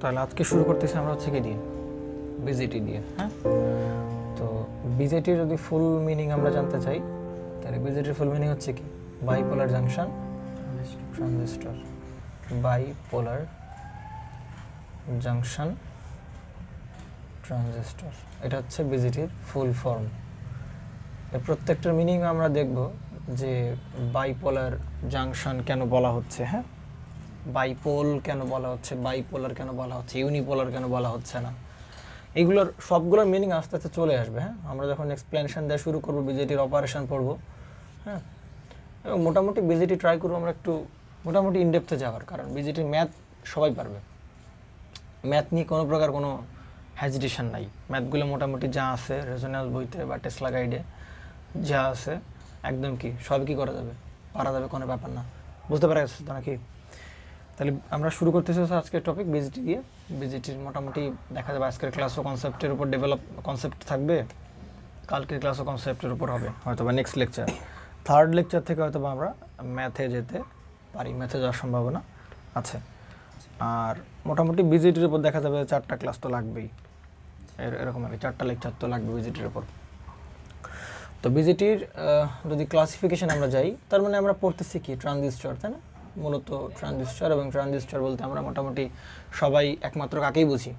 তাহলে আজকে শুরু করতেছি আমরা হচ্ছে কি দিয়ে, বিজেটি দিয়ে। হ্যাঁ, তো বিজেটির যদি ফুল মিনিং আমরা জানতে চাই, তাহলে বিজেটির ফুল মিনিং হচ্ছে কি, bipolar junction transistor. Bipolar junction transistor, এটা হচ্ছে বিজেটির ফুল ফর্ম। এর প্রত্যেকটার মিনিং আমরা দেখব যে বাইপোলার জাংশন কেন বলা হচ্ছে, হ্যাঁ, বাইপোল কেন বলা হচ্ছে, বাইপোলার কেন বলা হচ্ছে, ইউনিপোলার কেন বলা হচ্ছে না, এগুলোর সবগুলোর মিনিং আস্তে আস্তে চলে আসবে। হ্যাঁ, আমরা যখন এক্সপ্লেনেশন দেওয়া শুরু করবো, বিজেটির অপারেশন পড়বো, হ্যাঁ, এবং মোটামুটি বিজেটি ট্রাই করবো আমরা একটু মোটামুটি ইনডেপথে যাওয়ার, কারণ বিজেটির ম্যাথ সবাই পারবে, ম্যাথ নিয়ে কোনো প্রকার কোনো হ্যাজিটেশন নাই। ম্যাথগুলো মোটামুটি যা আছে রেজোন্যান্স বইতে বা টেসলা গাইডে যা আছে একদম কি সব কি করা যাবে, পারা যাবে, কোনো ব্যাপার না। বুঝতে পারা গেছে তো নাকি? তাহলে আমরা শুরু করতেছি আজকের টপিক বিজেটি দিয়ে। বিজেটির মোটামুটি দেখা যাবে আজকের ক্লাসও কনসেপ্টের উপর ডেভেলপ কনসেপ্ট থাকবে, কালকের ক্লাসও কনসেপ্টের উপর হবে, হয়তো বা নেক্সট লেকচার, থার্ড লেকচার থেকে হয়তো বা আমরা ম্যাথে যেতে পারি, ম্যাথে যাওয়ার সম্ভাবনা আছে। আর মোটামুটি বিজেটির উপর দেখা যাবে 4টা ক্লাস তো লাগবেই, এরকম আর কি, 4টা লেকচার তো লাগবে বিজেটির উপর। তো বিজেটির যদি ক্লাসিফিকেশন আমরা যাই, তার মানে আমরা পড়তেছি কি ট্রানজিস্টর, তাই না? মূলত ট্রানজিস্টর, এবং ট্রানজিস্টর বলতে আমরা মোটামুটি সবাই একমাত্র কাকেই বুঝি,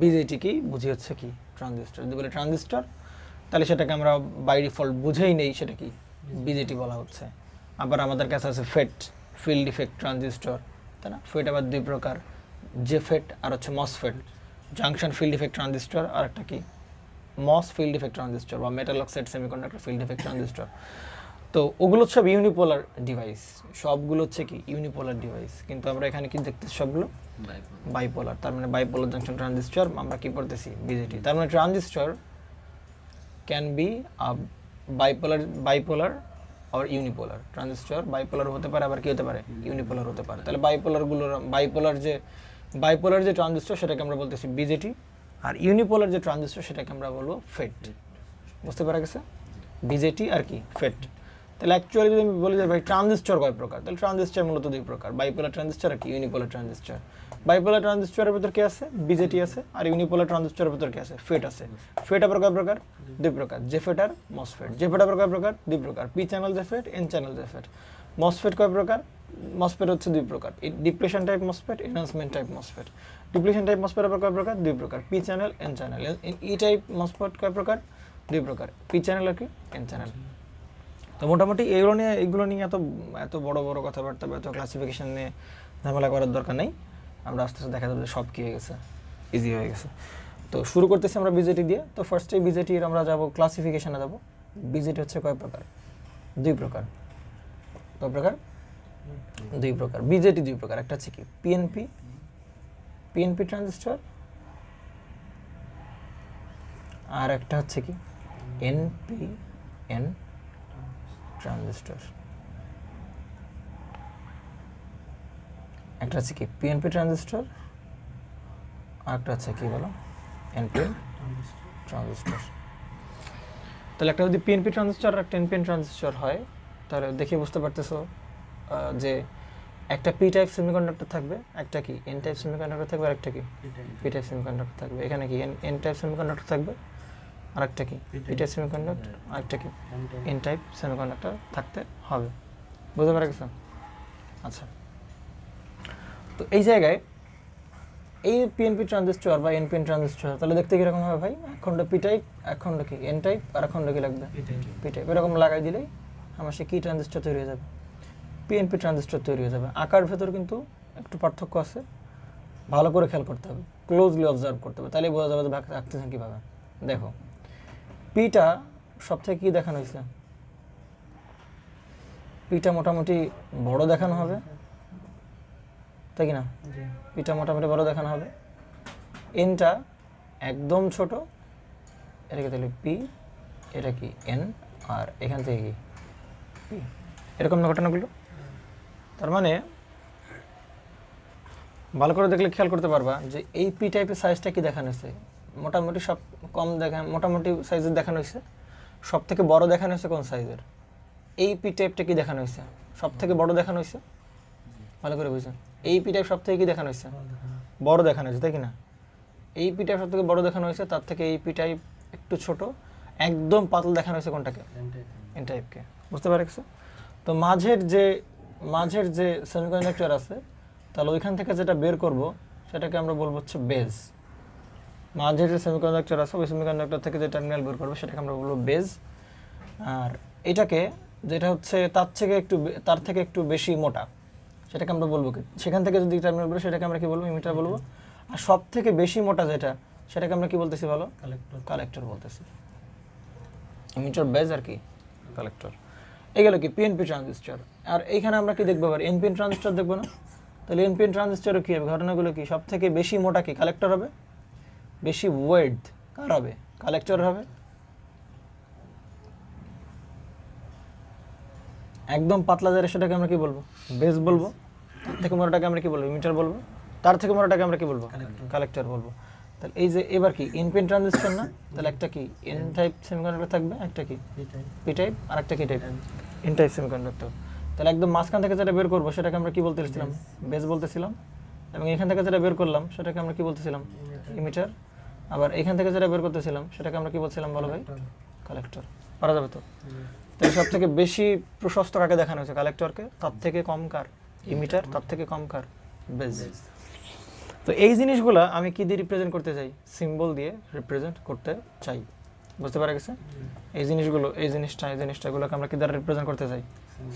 বিজেটিকেই বুঝি হচ্ছে কি ট্রানজিস্টর। যদি বলে ট্রানজিস্টর, তাহলে সেটাকে আমরা বাই ডিফল্ট বুঝেই নেই সেটা কি বিজেটি বলা হচ্ছে। আবার আমাদের কাছে আছে ফেট, ফিল্ড ইফেক্ট ট্রানজিস্টর, তাই না? ফেট আবার দুই প্রকার, জেফেট আর হচ্ছে MOSFET. Junction field effect transistor আর একটা কি মস ফিল্ড ইফেক্ট ট্রানজিস্টর বা metal oxide semiconductor field effect transistor. তো ওগুলো সব ইউনিপোলার ডিভাইস, সবগুলো হচ্ছে কি ইউনিপোলার ডিভাইস, কিন্তু আমরা এখানে কি দেখতেছি সবগুলো বাইপোলার। তার মানে বাইপোলার জাংশন ট্রানজিস্টর আমরা কি পড়তেছি বিজেটি। তার মানে ট্রানজিস্টর ক্যান বি বাইপোলার আর ইউনিপোলার। ট্রানজিস্টর বাইপোলার হতে পারে, আবার কি হতে পারে, ইউনিপোলার হতে পারে। তাহলে বাইপোলার যে ট্রানজিস্টর সেটাকে আমরা বলতেছি বিজেটি, আর ইউনিপোলার যে ট্রানজিস্টর সেটাকে আমরা বলবো ফেট। বুঝতে পারা গেছে? বিজেটি আর কি ফেট। তাহলে অ্যাকচুয়ালি যদি আমি বলি যে ভাই ট্রানজিস্টর কয় প্রকার, তাহলে ট্রানজিস্টর মূলত দুই প্রকার, বাইপোলার ট্রানজিস্টর আর কি ইউনিপোলার ট্রানজিস্টর। বাইপোলার ট্রানজিস্টরের ভিতর কি আছে, বিজেটি আছে, আর ইউনিপোলার ট্রানজিস্টরের ভিতর কি আছে, ফেট আছে। ফেট আবার কয় প্রকার, দুই প্রকার, জেফেট আর মসফেট। জেফেট আবার কয় প্রকার, দুই প্রকার, P channel JFET, N channel JFET. MOSFET কয় প্রকার, মসফেট হচ্ছে দুই প্রকার, depletion type MOSFET, enhancement type MOSFET. Depletion type MOSFET আবার কয় প্রকার, দুই প্রকার, P channel, N channel. E type MOSFET কয় প্রকার, দুই প্রকার, পি চ্যানেল আর কি এন চ্যানেল। তো মোটামুটি এইগুলো নিয়ে এত বড় বড় কথাবার্তা বা এত ক্লাসিফিকেশন নিয়ে ঝামেলা করার দরকার নেই। আমরা আস্তে আস্তে দেখা যাবে সব কি হয়ে গেছে, ইজি হয়ে গেছে। তো শুরু করতেছি আমরা বিজেটি দিয়ে। তো ফার্স্টে বিজেটির আমরা যাব ক্লাসিফিকেশনে যাব। বিজেটি হচ্ছে কয় প্রকার, দুই প্রকার। কয় প্রকার, দুই প্রকার। বিজেটি দুই প্রকার, একটা হচ্ছে কি পিএনপি ট্রানজিস্টর, আর একটা হচ্ছে কি এনপিএন ট্রানজিস্টর। একটা হচ্ছে কি পিএনপি ট্রানজিস্টর, আর একটা হচ্ছে কি বলো এনপিএন ট্রানজিস্টর। তাহলে একটা যদি পিএনপি ট্রানজিস্টর আর একটা এনপিএন ট্রানজিস্টর হয়, তাহলে দেখে বুঝতে পারতেছো যে একটা পি টাইপ সেমিকন্ডাক্টর থাকবে, একটা কি এন টাইপ সেমিকন্ডাক্টর থাকবে, আর একটা কি পি টাইপ সেমিকন্ডাক্টর থাকবে। এখানে কি এন টাইপ সেমিকন্ডাক্টর থাকবে, আর একটা কি পি টাইপ সেমিকন্ডাক্টর, আর একটা কি এন টাইপ সেমিকন্ডাক্টর থাকতে হবে। বুঝতে পারা গেছে? আচ্ছা, তো এই জায়গায় এই পিএনপি ট্রানজিস্টর বা এনপিএন ট্রানজিস্টর তাহলে দেখতে কীরকম হবে ভাই, একখণ্ড পি টাইপ, একখণ্ড কি এন টাইপ, আর একখণ্ড কি লাগবে পি টাইপ। এরকম লাগাই দিলেই আমার সে কী ট্রানজিস্টর তৈরি হয়ে যাবে, পিএনপি ট্রানজিস্টর তৈরি হয়ে যাবে। আকার ভেতর কিন্তু একটু পার্থক্য আছে, ভালো করে খেয়াল করতে হবে, ক্লোজলি অবজার্ভ করতে হবে, তাহলে বোঝা যাবে যে রাখতেছেন কীভাবে। দেখো পিটা সব থেকে কী দেখানো হয়েছে, পিটা মোটামুটি বড় দেখানো হবে, তাই কি না? পিটা মোটামুটি বড় দেখানো হবে। এনটা একদম ছোট, এটা কি তাহলে পি, এটা কি এন, আর এখান থেকে কি পি, এরকম না ঘটনাগুলো। তার মানে ভালো করে দেখলে খেয়াল করতে পারবা যে এই পি টাইপের সাইজটা কি দেখানো হয়েছে, মোটামুটি সব কম মোটামুটি সাইজের দেখানো হয়েছে। সব থেকে বড় দেখানো হয়েছে কোন সাইজের, এই পি টাইপটা কি দেখানো হয়েছে, সব থেকে বড় দেখানো হয়েছে। ভালো করে বুঝছেন, এই পি টাইপ সব থেকে কি দেখানো হয়েছে বড় দেখানো হয়েছে, তাই কি না? এই পি টাইপ সব থেকে বড় দেখানো হয়েছে, তার থেকে এই পি টাইপ একটু ছোট, একদম পাতলা দেখানো হয়েছে কোনটাকে? এন টাইপকে। বুঝতে পারছো? তো মাঝের যে সেমিকন্ডাক্টর আছে, তাহলে ওইখান থেকে যেটা বের করব সেটাকে আমরা বলবো হচ্ছে বেজ। মাঝের যে সেমিকন্ডাক্টর আছে ওই সেমিকন্ডাক্টর থেকে যে টার্মিনাল বের করবে সেটাকে আমরা বলবো বেজ। আর এটাকে যেটা হচ্ছে তার থেকে একটু বেশি মোটা, সেটাকে আমরা বলবো কি? সেখান থেকে যদি টার্মিনাল বের সেটাকে আমরা কি বলবো? ইমিটার বলবো। আর সব থেকে বেশি মোটা যেটা, সেটাকে আমরা কি বলতেছি বলো? কালেক্টর বলতেছি। ইমিটার, বেজ আর কি কালেক্টর। এগুলো কি পিএনপি ট্রানজিস্টর। আর এইখানে আমরা কি দেখবো? আবার এনপিএন ট্রানজিস্টর দেখবো না? তাহলে এনপিএন ট্রানজিস্টরে কি হবে? ঘটনাগুলো কি? সব থেকে বেশি মোটা কি? কালেক্টর হবে। বেশি ওয়েট কার হবে? কালেক্টর হবে। একদম পাতলা যারা সেটাকে আমরা কি বলবো? বেজ বলবো। তার থেকে মোটাটাকে আমরা কি বলবো? ইমিটার বলবো। তার থেকে মোটাটাকে আমরা কি বলবো? কালেক্টর বলবো। তাহলে এই যে এবার কি এনপিএন ট্রানজিস্টর না? তাহলে একটা কি এন টাইপ সেমিকন্ডাক্টর থাকবে, একটা কি পি টাইপ, আর একটা কি টাইপ? N type semiconductor. তাহলে একদম মাঝখান থেকে যেটা বের করবো সেটাকে আমরা কি বলতেছিলাম? বেজ বলতেছিলাম। এবং এখান থেকে যেটা বের করলাম সেটাকে আমরা কি বলতেছিলাম? ইমিটার। আবার এখান থেকে যেটা বের করতেছিলাম সেটাকে আমরা কি বলছিলাম বলো ভাই? কালেক্টর। পারা যাবে তো? তাই সব থেকে বেশি প্রশস্ত কাকে দেখানো হয়েছে? কালেক্টরকে। তার থেকে কম কার? ইমিটার। তার থেকে কম কার? বেজ। তো এই জিনিসগুলো আমি কি দিয়ে রিপ্রেজেন্ট করতে চাই? সিম্বল দিয়ে রিপ্রেজেন্ট করতে চাই। বুঝতে পারা গেছে? এই জিনিসটাগুলোকে আমরা কি দ্বারা রিপ্রেজেন্ট করতে চাই?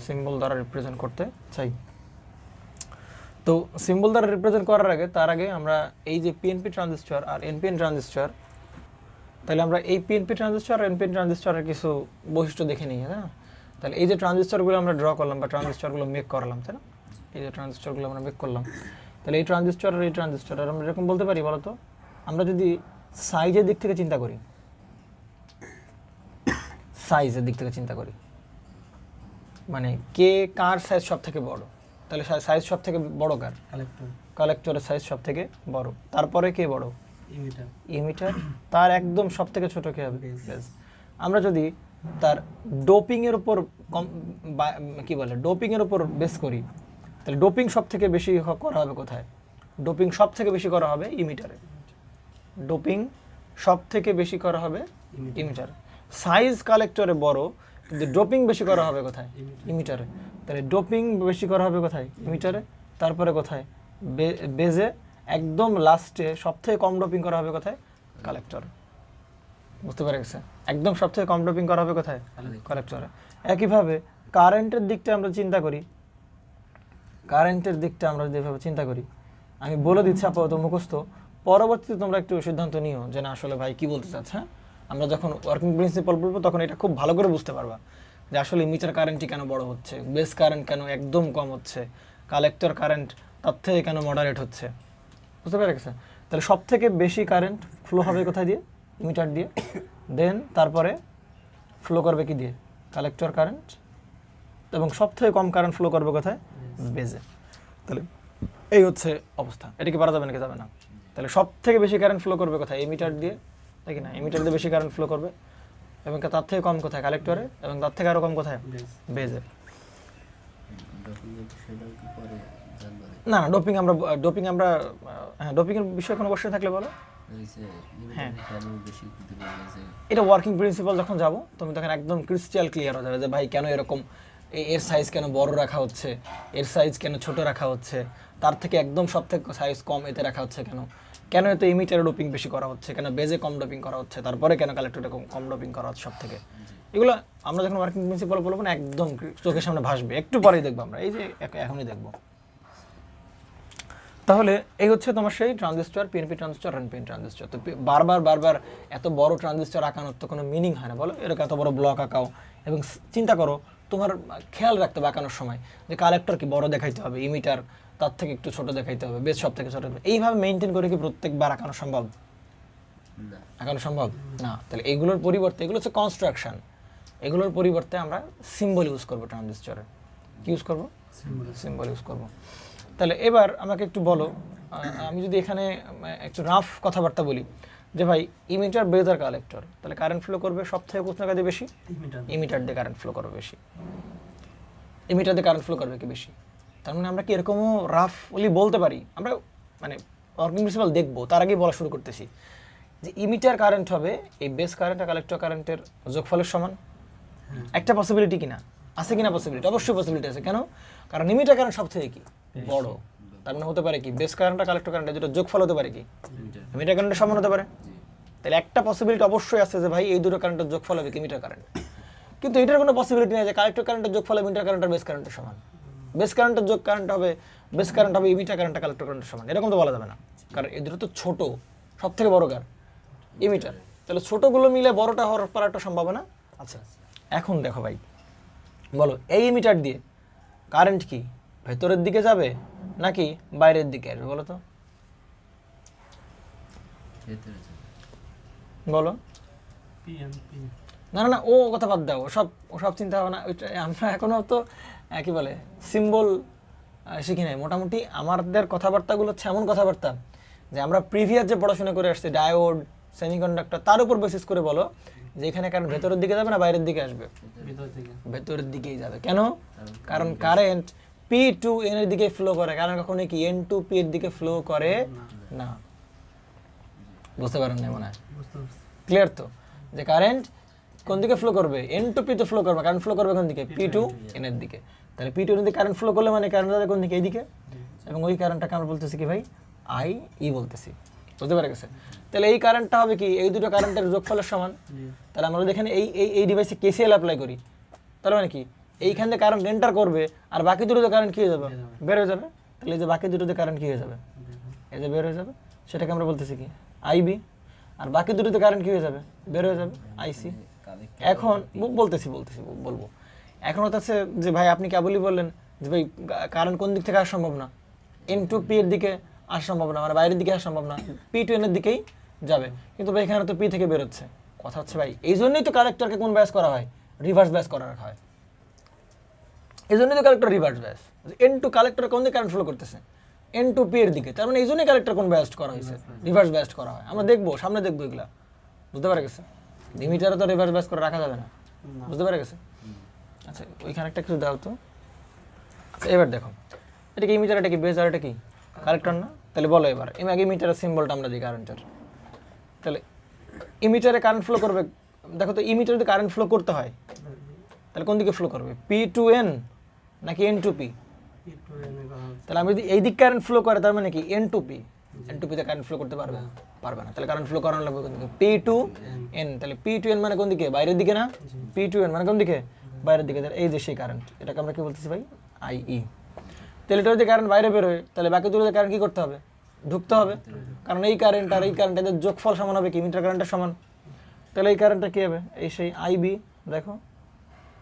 সিম্বল দ্বারা রিপ্রেজেন্ট করতে চাই। তো সিম্বল দ্বারা রিপ্রেজেন্ট করার আগে আমরা এই যে পিএনপি ট্রানজিস্টর আর এনপিএন ট্রানজিস্টর, তাহলে আমরা এই পিএনপি ট্রানজিস্টর আর এনপিএন ট্রানজিস্টরের কিছু বৈশিষ্ট্য দেখে নিই, হ্যাঁ? তাহলে এই যে ট্রানজিস্টরগুলো আমরা ড্র করলাম বা ট্রানজিস্টরগুলো মেক করলাম, তাই না? এই যে ট্রানজিস্টরগুলো আমরা মেক করলাম, তাহলে এই ট্রানজিস্টর আর এই ট্রানজিস্টর আর আমরা এরকম বলতে পারি বলো তো? আমরা যদি সাইজের দিক থেকে চিন্তা করি, মানে কে কার সাইজ সব থেকে বড়, তাহলে সাইজ সব থেকে বড় কার? কালেক্টরের সাইজ সব থেকে বড়। তারপরে কে বড়? ইমিটার। তার একদম সব থেকে ছোট কে হবে? বেজ। আমরা যদি তার ডোপিং এর উপর কি বলে ডোপিং এর উপর বেস করি, তাহলে ডোপিং সব থেকে বেশি করা হবে কোথায়? ডোপিং সব থেকে বেশি করা হবে ইমিটারে। ডোপিং সব থেকে বেশি করা হবে ইমিটার। সাইজ কালেক্টরে বড়, কিন্তু ডোপিং বেশি করা হবে কোথায়? ইমিটারে। তাহলে ডোপিং বেশি করা হবে কোথায়? ইমিটারে। তারপরে কোথায়? বেজে। একদম লাস্টে সব থেকে কম ডোপিং করা হবে কোথায়? কালেক্টরে। বুঝতে পেরে গেছে? একদম সব থেকে কম ডোপিং করা হবে কোথায়? কালেক্টরে। একইভাবে কারেন্টের দিকটা আমরা চিন্তা করি, যদি এভাবে চিন্তা করি, আমি বলে দিচ্ছি আপাতত মুখস্থ, পরবর্তীতে তোমরা একটু সিদ্ধান্ত নিও যে না আসলে ভাই কি বলতে চাচ্ছে। হ্যাঁ, আমরা যখন ওয়ার্কিং প্রিন্সিপাল বলবো তখন এটা খুব ভালো করে বুঝতে পারবা যে আসলে ইমিটার কারেন্টই কেন বড় হচ্ছে, বেস কারেন্ট কেন একদম কম হচ্ছে, কালেক্টর কারেন্ট তার থেকে কেন মডারেট হচ্ছে। বুঝতে পেরে গেছে? তাহলে সব থেকে বেশি কারেন্ট ফ্লো হবে কোথায় দিয়ে? ইমিটার দিয়ে। দেন তারপরে ফ্লো করবে কি দিয়ে? Collector current. এবং সব থেকে কম কারেন্ট ফ্লো করবে কোথায়? বেজে। তাহলে এই হচ্ছে অবস্থা। এটা কি পারা যাবে নাকি যাবে না? তাহলে সব থেকে বেশি কারেন্ট ফ্লো করবে কোথায়? ইমিটার দিয়ে, তাই কি না? ইমিটার দিয়ে বেশি কারেন্ট ফ্লো করবে। এবং তার থেকে কম কোথায়? কালেক্টরে। এবং তার থেকে আরো কম কোথায়? বেজে। না ডোপিং আমরা হ্যাঁ, ডোপিং এর বিষয়ে কোনো কোশ্চেন থাকলে বলো। হ্যাঁ, এটা ওয়ার্কিং প্রিন্সিপাল যখন যাবো তুমি তখন একদম ক্রিস্টাল ক্লিয়ার হয়ে যাবে যে ভাই কেন এরকম, এর সাইজ কেন বড় রাখা হচ্ছে, এর সাইজ কেন ছোট রাখা হচ্ছে, তার থেকে একদম সব থেকে সাইজ কম এতে রাখা হচ্ছে কেন এতে ইমিটারে ডোপিং বেশি করা হচ্ছে, কেন বেজে কম ডোপিং করা হচ্ছে, তারপরে কেন কালেক্টরে কম ডোপিং করা হচ্ছে সব থেকে। এগুলো আমরা যখন ওয়ার্কিং প্রিন্সিপাল বলবো না একদম চোখের সামনে ভাসবে, একটু পরেই দেখবো আমরা, এই যে এখনই দেখবো। তাহলে এই হচ্ছে তোমার সেই transistor, PNP transistor, NPN transistor. তো বারবার এত বড় ট্রানজিস্টর আঁকানোর তো কোনো মিনিং হয় না, বলো? এরকম এত বড় ব্লক আঁকাও এবং চিন্তা করো, তোমার খেয়াল রাখতে হবে আঁকানোর সময় যে কালেক্টর কি বড় দেখাইতে হবে, ইমিটার তার থেকে একটু ছোট দেখাইতে হবে, বেস সব থেকে ছোট। এইভাবে মেনটেন করে কি প্রত্যেকবার আঁকানো সম্ভব? আঁকানো সম্ভব না। তাহলে এগুলোর পরিবর্তে, এগুলো হচ্ছে কনস্ট্রাকশন, এগুলোর পরিবর্তে আমরা সিম্বল ইউজ করবো ট্রানজিস্টরে। কি ইউজ করবো? সিম্বল ইউজ করবো। তাহলে এবার আমাকে একটু বলো, আমি যদি এখানে একটু রাফ কথাবার্তা বলি যে ভাই ইমিটার, বেজ আর কালেক্টর, তাহলে কারেন্ট ফ্লো করবে সব থেকে কোন জায়গা দিয়ে বেশি? ইমিটার দিয়ে কারেন্ট ফ্লো করবে বেশি। ইমিটার দিয়ে কারেন্ট ফ্লো করবে কি বেশি? তার মানে আমরা কি এরকমও রাফলি বলতে পারি, আমরা মানে ওয়ার্কিং প্রিন্সিপাল দেখবো, তার আগেই বলা শুরু করতেছি যে ইমিটার কারেন্ট হবে এই বেস কারেন্ট আর কালেক্টর কারেন্টের যোগফলের সমান। একটা পসিবিলিটি কিনা আছে, কিনা পসিবিলিটি? অবশ্যই পসিবিলিটি আছে। কেন? কারণ ইমিটার কারেন্ট সব থেকে কি বড়, তার মানে হতে পারে কি বেস কারেন্ট আর কালেক্টর কারেন্টের যেটা যোগফল হতে পারে কি ইমিটার কারেন্টের সমান হতে পারে। তাহলে একটা পসিবিলিটি অবশ্যই আছে যে ভাই এই দুটো কারেন্টের যোগফল হবে কি ইমিটার কারেন্ট। কিন্তু এটার কোনো পসিবিলিটি নেই যে কালেক্টর কারেন্টের যোগফল হবে ইমিটার কারেন্ট আর বেস কারেন্টের সমান। বেস কারেন্টের যোগ কারেন্ট হবে বেস কারেন্ট হবে ইমিটার কারেন্ট আর কালেক্টর কারেন্টের সমান, এরকম তো বলা যাবে না। কারণ এই দুটো তো ছোট, সব থেকে বড় কার ইমিটার। তাহলে ছোটগুলো মিলে বড়টা হওয়ার পর একটা সম্ভাবনা আছে। এখন দেখো ভাই, বলো এই ইমিটার দিয়ে কারেন্ট কি ভেতরের দিকে যাবে নাকি বাইরের দিকে আসবে? বলো তো, বলো। না না না, ও কথা বাদ দাও, ওসব চিন্তা ভাবনা ওইটা আমরা এখনো তো কি বলে সিম্বল শিখি নাই। মোটামুটি আমাদের কথাবার্তাগুলো হচ্ছে এমন কথাবার্তা যে আমরা প্রিভিয়াস যে পড়াশোনা করে আসছি ডায়োড, সেমিকন্ডাক্টর, তার উপর বেসিস করে বলো যে এখানে কারেন্ট ভেতরের দিকে যাবে না বাইরের দিকে আসবে? ভেতরের দিকেই যাবে। কেন? কারণ কারেন্ট পি টু এন এর দিকে ফ্লো করে, কারণ কখনো কি এন টু পি এর দিকে ফ্লো করে না। বুঝতে পারেন না মনে হয়? ক্লিয়ার তো যে কারেন্ট কোন দিকে ফ্লো করবে? এন টু পি তে ফ্লো করবে। কারেন্ট ফ্লো করবে কোন দিকে? পি টু এন এর দিকে। তাহলে পি টু এন এর দিকে কারেন্ট ফ্লো করলে মানে কারেন্ট যাবে কোন দিকে? এইদিকে। এবং ওই কারেন্টটাকে আমরা বলতেছি কি ভাই? আই ই বলতেছি। বুঝতে পারা গেছে? তাহলে এই কারেন্টটা হবে কি এই দুটো কারেন্টের যোগফলের সমান। তাহলে আমরা এখানে এই ডিভাইসে কেসিএল অ্যাপ্লাই করি, তার মানে কি এইখানে কারেন্ট এন্টার করবে আর বাকি দুটোতে কারেন্ট কি হয়ে যাবে? বের হয়ে যাবে। তাহলে এই যে বাকি দুটোতে কারেন্ট কি হয়ে যাবে? এই যে বের হয়ে যাবে, সেটাকে আমরা বলতেছি কি আইবি। আর বাকি দুটোতে কারেন্ট কি হয়ে যাবে? বের হয়ে যাবে, আইসি। এখন বলবো এখন হচ্ছে যে ভাই আপনি কেবলই বললেন যে ভাই কারেন্ট কোন দিক থেকে আসা সম্ভব না? এন টু পি এর দিকে আসা সম্ভব না, মানে বাইরের দিকে আসা সম্ভব না, পি টু এন এর দিকেই যাবে। কিন্তু ভাই এখানে তো পি থেকে বেরোচ্ছে। কথা হচ্ছে ভাই এই জন্যই তো কালেক্টরকে কোন ব্যাস করা হয়? রিভার্স ব্যাস করা রাখা হয়। এই জন্যই তো কালেক্টর রিভার্স ব্যাস। এন টু কালেক্টর কোন দিকে কারেন্ট ফ্লো করতেছে? এন টু পি এর দিকে। তার মানে এই জন্যই কালেক্টর কোন ব্যাস্ট করা হয়েছে? রিভার্স ব্যাস্ট করা হয়। আমরা দেখবো, সামনে দেখবো এগুলা। বুঝতে পারা গেছে? লিমিটারে তো রিভার্স ব্যাস করে রাখা যাবে না। বুঝতে পারা গেছে? আচ্ছা ওইখানে একটা কিছু দাও তো। আচ্ছা এবার দেখো, এটা কি ইমিটার, এটা কি বেস, আর এটা কি কালেক্টর না? তাহলে বলো এবার আগে ইমিটারের সিম্বলটা আমরা দিই কারেন্টের। তাহলে ইমিটারে কারেন্ট ফ্লো করবে, দেখো তো ইমিটারে যদি কারেন্ট ফ্লো করতে হয় তাহলে কোন দিকে ফ্লো করবে? পি টু এন নাকি এন টু পি? তাহলে আমি যদি এই দিক কারেন্ট ফ্লো করে তার মানে কি N to P. N to পিতে কারেন্ট ফ্লো করতে পারবে না। তাহলে কারেন্ট ফ্লো করানো লাগবে কোন দিকে? P to N. তাহলে পি টু এন মানে কোন দিকে? বাইরের দিকে না? পি টু এন মানে কোন দিকে? বাইরের দিকে। এই যে সেই কারেন্ট, এটাকে আমরা কি বলতেছি ভাই? আইই। তাহলে এটা যদি কারেন্ট বাইরে বের হয় তাহলে বাকি দুটোতে কারেন্ট কি করতে হবে? ঢুকতে হবে। কারণ এই কারেন্ট আর এই কারেন্ট এদের যোগফল সমান হবে কি ইমিটার কারেন্টের সমান। তাহলে এই কারেন্টটা কি হবে? এই সেই আইবি। দেখো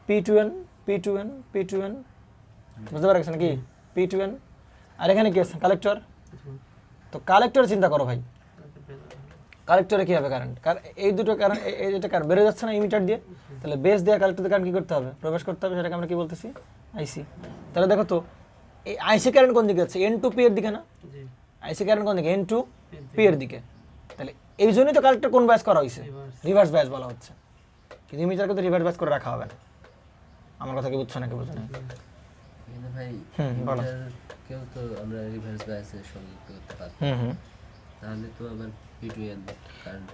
P to N P to N P to N. বুঝতে পারছেন কি? P to N. আর এখানে কি আছে? কালেক্টর। তো কালেক্টর চিন্তা করো ভাই, কালেক্টরে কি হবে কারেন্ট? কারণ এই দুটো কারেন্ট এই যেটা কারেন্ট বেরো যাচ্ছে না ইমিটার দিয়ে, তাহলে বেস দিয়ে কালেক্টর কারেন্ট কি করতে হবে? প্রবেশ করতে হবে। সেটাকে আমরা কি বলতেছি? আইসি। তাহলে দেখো তো এই আইসি কারেন্ট কোন দিকে যাচ্ছে? এন টু পি এর দিকে না? আইসি কারেন্ট কোন দিকে? এন টু পি এর দিকে। তাহলে এই জন্যই তো কালেক্টর কোন ব্যাস করা হয়েছে? রিভার্স ব্যাস বলা হচ্ছে। কিন্তু ইমিটারকে তো রিভার্স ব্যাস করে রাখা হবে না। আমার কথা কি বুঝছো নাকি বুঝো না? ভাই বলো। কেউ তো আমরা রিভার্স বায়াসে সংযুক্ত করতে পারি, তাহলে তো আবার পি2এন কারেন্ট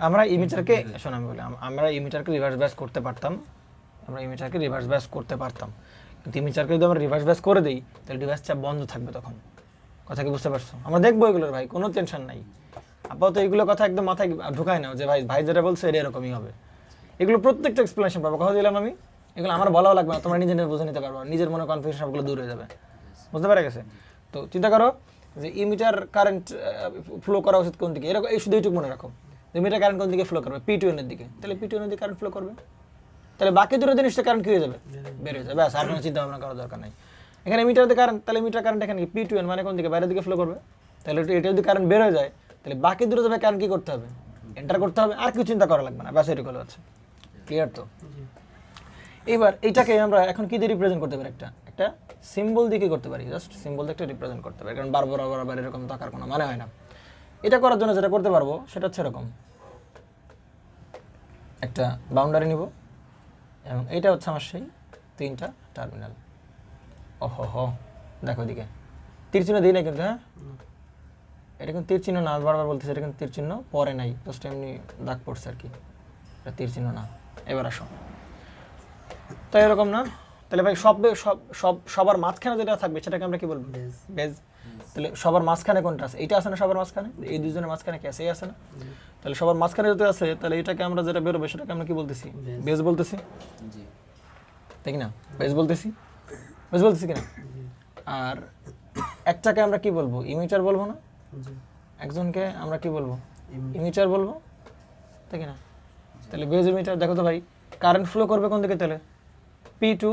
আমরা ইমিটারকে শোনো আমি বলি, আমরা ইমিটারকে রিভার্স ব্যাস করতে পারতাম। কিন্তু ইমিটারকে যদি আমরা রিভার্স ব্যাস করে দিই তাহলে ডিভাইস চাপ বন্ধ থাকবে তখন। কথা কি বুঝতে পারছো? আমরা দেখবো এগুলোর ভাই, কোনো টেনশন নাই। আপাতত এইগুলো কথা একদম মাথায় ঢুকায় নাও যে ভাই যেটা বলছে এটা এরকমই হবে। এগুলো প্রত্যেকটা এক্সপ্লেনেশন পাবো, কথা দিলাম আমি। এগুলো আমার বলাও লাগবে না, তোমরা নিজে বুঝে নিতে পারবো, নিজের মনে কনফিউশন সবগুলো দূর হয়ে যাবে। বুঝতে পারা গেছে? তো চিন্তা করো যে ইমিটার কারেন্ট ফ্লো করা উচিত কোন দিকে, এরকম এই শুধু এইটুকু মনে রাখো। ইমিটার কারেন্ট কোন দিকে ফ্লো করবে? পি টু এন এর দিকে। তাহলে পি টু এন এর দিকে কারেন্ট ফ্লো করবে, তাহলে বাকি দুটো জিনিসটা কারেন্ট কি হয়ে যাবে? বের হয়ে যাবে। ব্যাস, আর কোনো চিন্তা ভাবনা করার দরকার নাই। এখানে মিটারতে কারেন্ট, তাহলে মিটার কারেন্ট এখানে পি টু এন মানে কোন দিকে? বাইরের দিকে ফ্লো করবে। তাহলে এটা যদি কারেন্ট বের হয়ে যায় তাহলে বাকি দুটো যাবে কারেন্ট কি করতে হবে? এন্টার করতে হবে। আর কিছু চিন্তা করা লাগবে না, ব্যাস এটুকু আছে। ক্লিয়ার তো? এবার এইটাকে আমরা এখন কি দিয়ে রিপ্রেজেন্ট করতে পারি? একটা সিম্বল দিয়ে কি করতে পারি? জাস্ট সিম্বল দিয়ে একটা রিপ্রেজেন্ট করতে পারি, কারণ বারবার এরকম থাকার কোনো মানে হয় না। এটা করার জন্য যেটা করতে পারবো সেটা হচ্ছে এরকম একটা বাউন্ডারি নিব, এবং এইটা হচ্ছে আমার সেই তিনটা টার্মিনাল। ওহো দেখো এদিকে তীর চিহ্ন দিই না কিন্তু, হ্যাঁ এটা কিন্তু তীর চিহ্ন না, বারবার বলতেছে এটা কিন্তু তীর চিহ্ন পরে নাই, জাস্ট এমনি দাগ পড়ছে আর কি, এটা তীর চিহ্ন না। এবার আসো, তাই এরকম না, তাহলে ভাই সবার মাঝখানে যেটা থাকবে সেটাকে আমরা কি বলবো? বেজ। তাহলে সবার মাঝখানে কোনটা আছে? এইটা আছে না সবার মাঝখানে? এই দুজনের মাঝখানে কি আছে? এই আছে না? তাহলে সবার মাঝখানে যদি আছে তাহলে এটাকে আমরা যেটা বেরোবে সেটাকে আমরা কি বলতেছি? বেজ বলতেছি, জি ঠিক না? বেজ বলতেছি, বেজ বলতেছি কিনা? আর একটাকে আমরা কি বলবো? ইমিটার বলবো না? একজনকে আমরা কি বলবো? ইমিটার বলবো, ঠিক না? তাহলে বেজ ইমিটার। দেখো তো ভাই, কারেন্ট ফ্লো করবে কোন দিকে তাহলে? P2।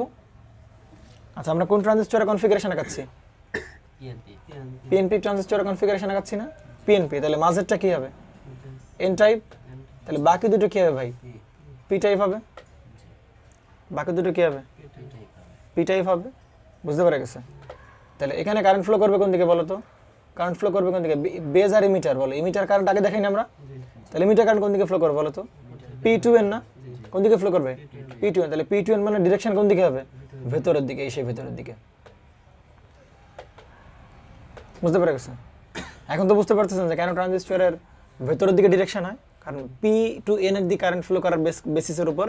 আচ্ছা, আমরা কোন ট্রানজিস্টরের কনফিগারেশন আঁকাচ্ছি? পিএনপি ট্রানজিস্টরের কনফিগারেশন আঁকাচ্ছি না? পিএনপি। তাহলে মাঝেরটা কি হবে? N type. তাহলে বাকি দুটো কি হবে ভাই? পি টাইপ হবে। বাকি দুটো কি হবে? পি টাইপ হবে। বুঝতে পারা গেছে? তাহলে এখানে কারেন্ট ফ্লো করবে কোন দিকে বলো তো? কারেন্ট ফ্লো করবে কোন দিকে? বেজ আর ইমিটার বলো। ইমিটার কারেন্ট আগে দেখাই না আমরা? তাহলে ইমিটার কারেন্ট কোন দিকে ফ্লো করবে বলো তো? P2N না? কোন দিকে ফ্লো করবে? P2N। তাহলে P2N মানে ডিরেকশন কোন দিকে হবে? ভেতরের দিকে, এই সেই ভেতরের দিকে। বুঝতে পেরে গেছে? এখন তো বুঝতে পারতেছেন যে কেন ট্রানজিস্টরের ভেতরের দিকে ডিরেকশন হয়, কারণ P2N এর দিকে কারেন্ট ফ্লো করার বেসিসের উপর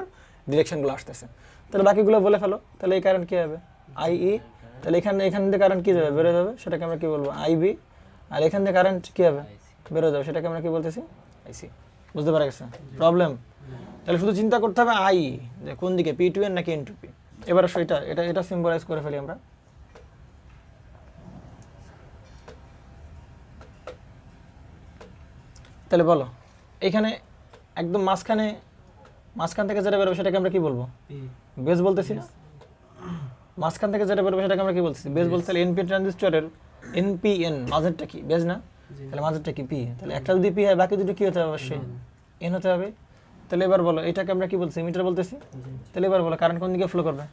ডিরেকশনগুলো আসতেছে। তাহলে বাকিগুলো বলে ফেলো, তাহলে এই কারেন্ট কি হবে? IE। তাহলে এখান থেকে কারেন্ট কি যাবে? বেরো যাবে, সেটাকে আমরা কি বলবো? IB। আর এখান থেকে কারেন্ট কি হবে? বেরো যাবে, সেটাকে আমরা কি বলতেছি? IC। বুঝতে পারা গেছে প্রবলেম? তাহলে শুধু চিন্তা করতে হবে IE, যে কোন দিকে, P2N নাকি N2P। এবার সেটা এটা সিম্বলাইজ করে ফেলি আমরা। তাহলে বলো, এখানে একদম মাঝখান থেকে যেটা বেরোবে সেটাকে আমরা কি বলবো? বেজ বলতেছি না? মাঝখান থেকে যেটা বেরোবে সেটাকে আমরা কি বলতেছি? বেজ বলতে। তাহলে এনপি ট্রানজিস্টরের NPN মাঝেরটা কি? বেজ না? তাহলে মাঝেরটা কি? পি। তাহলে একটা যদি পি হয় বাকি দুটো কি হতে হবে? অবশ্যই এন হতে হবে। তাহলে এবার বলো, এটাকে আমরা কি বলছি? ইমিটার বলতেছি। তাহলে এবার বলো, কারেন্ট কোন দিকে ফ্লো করবে?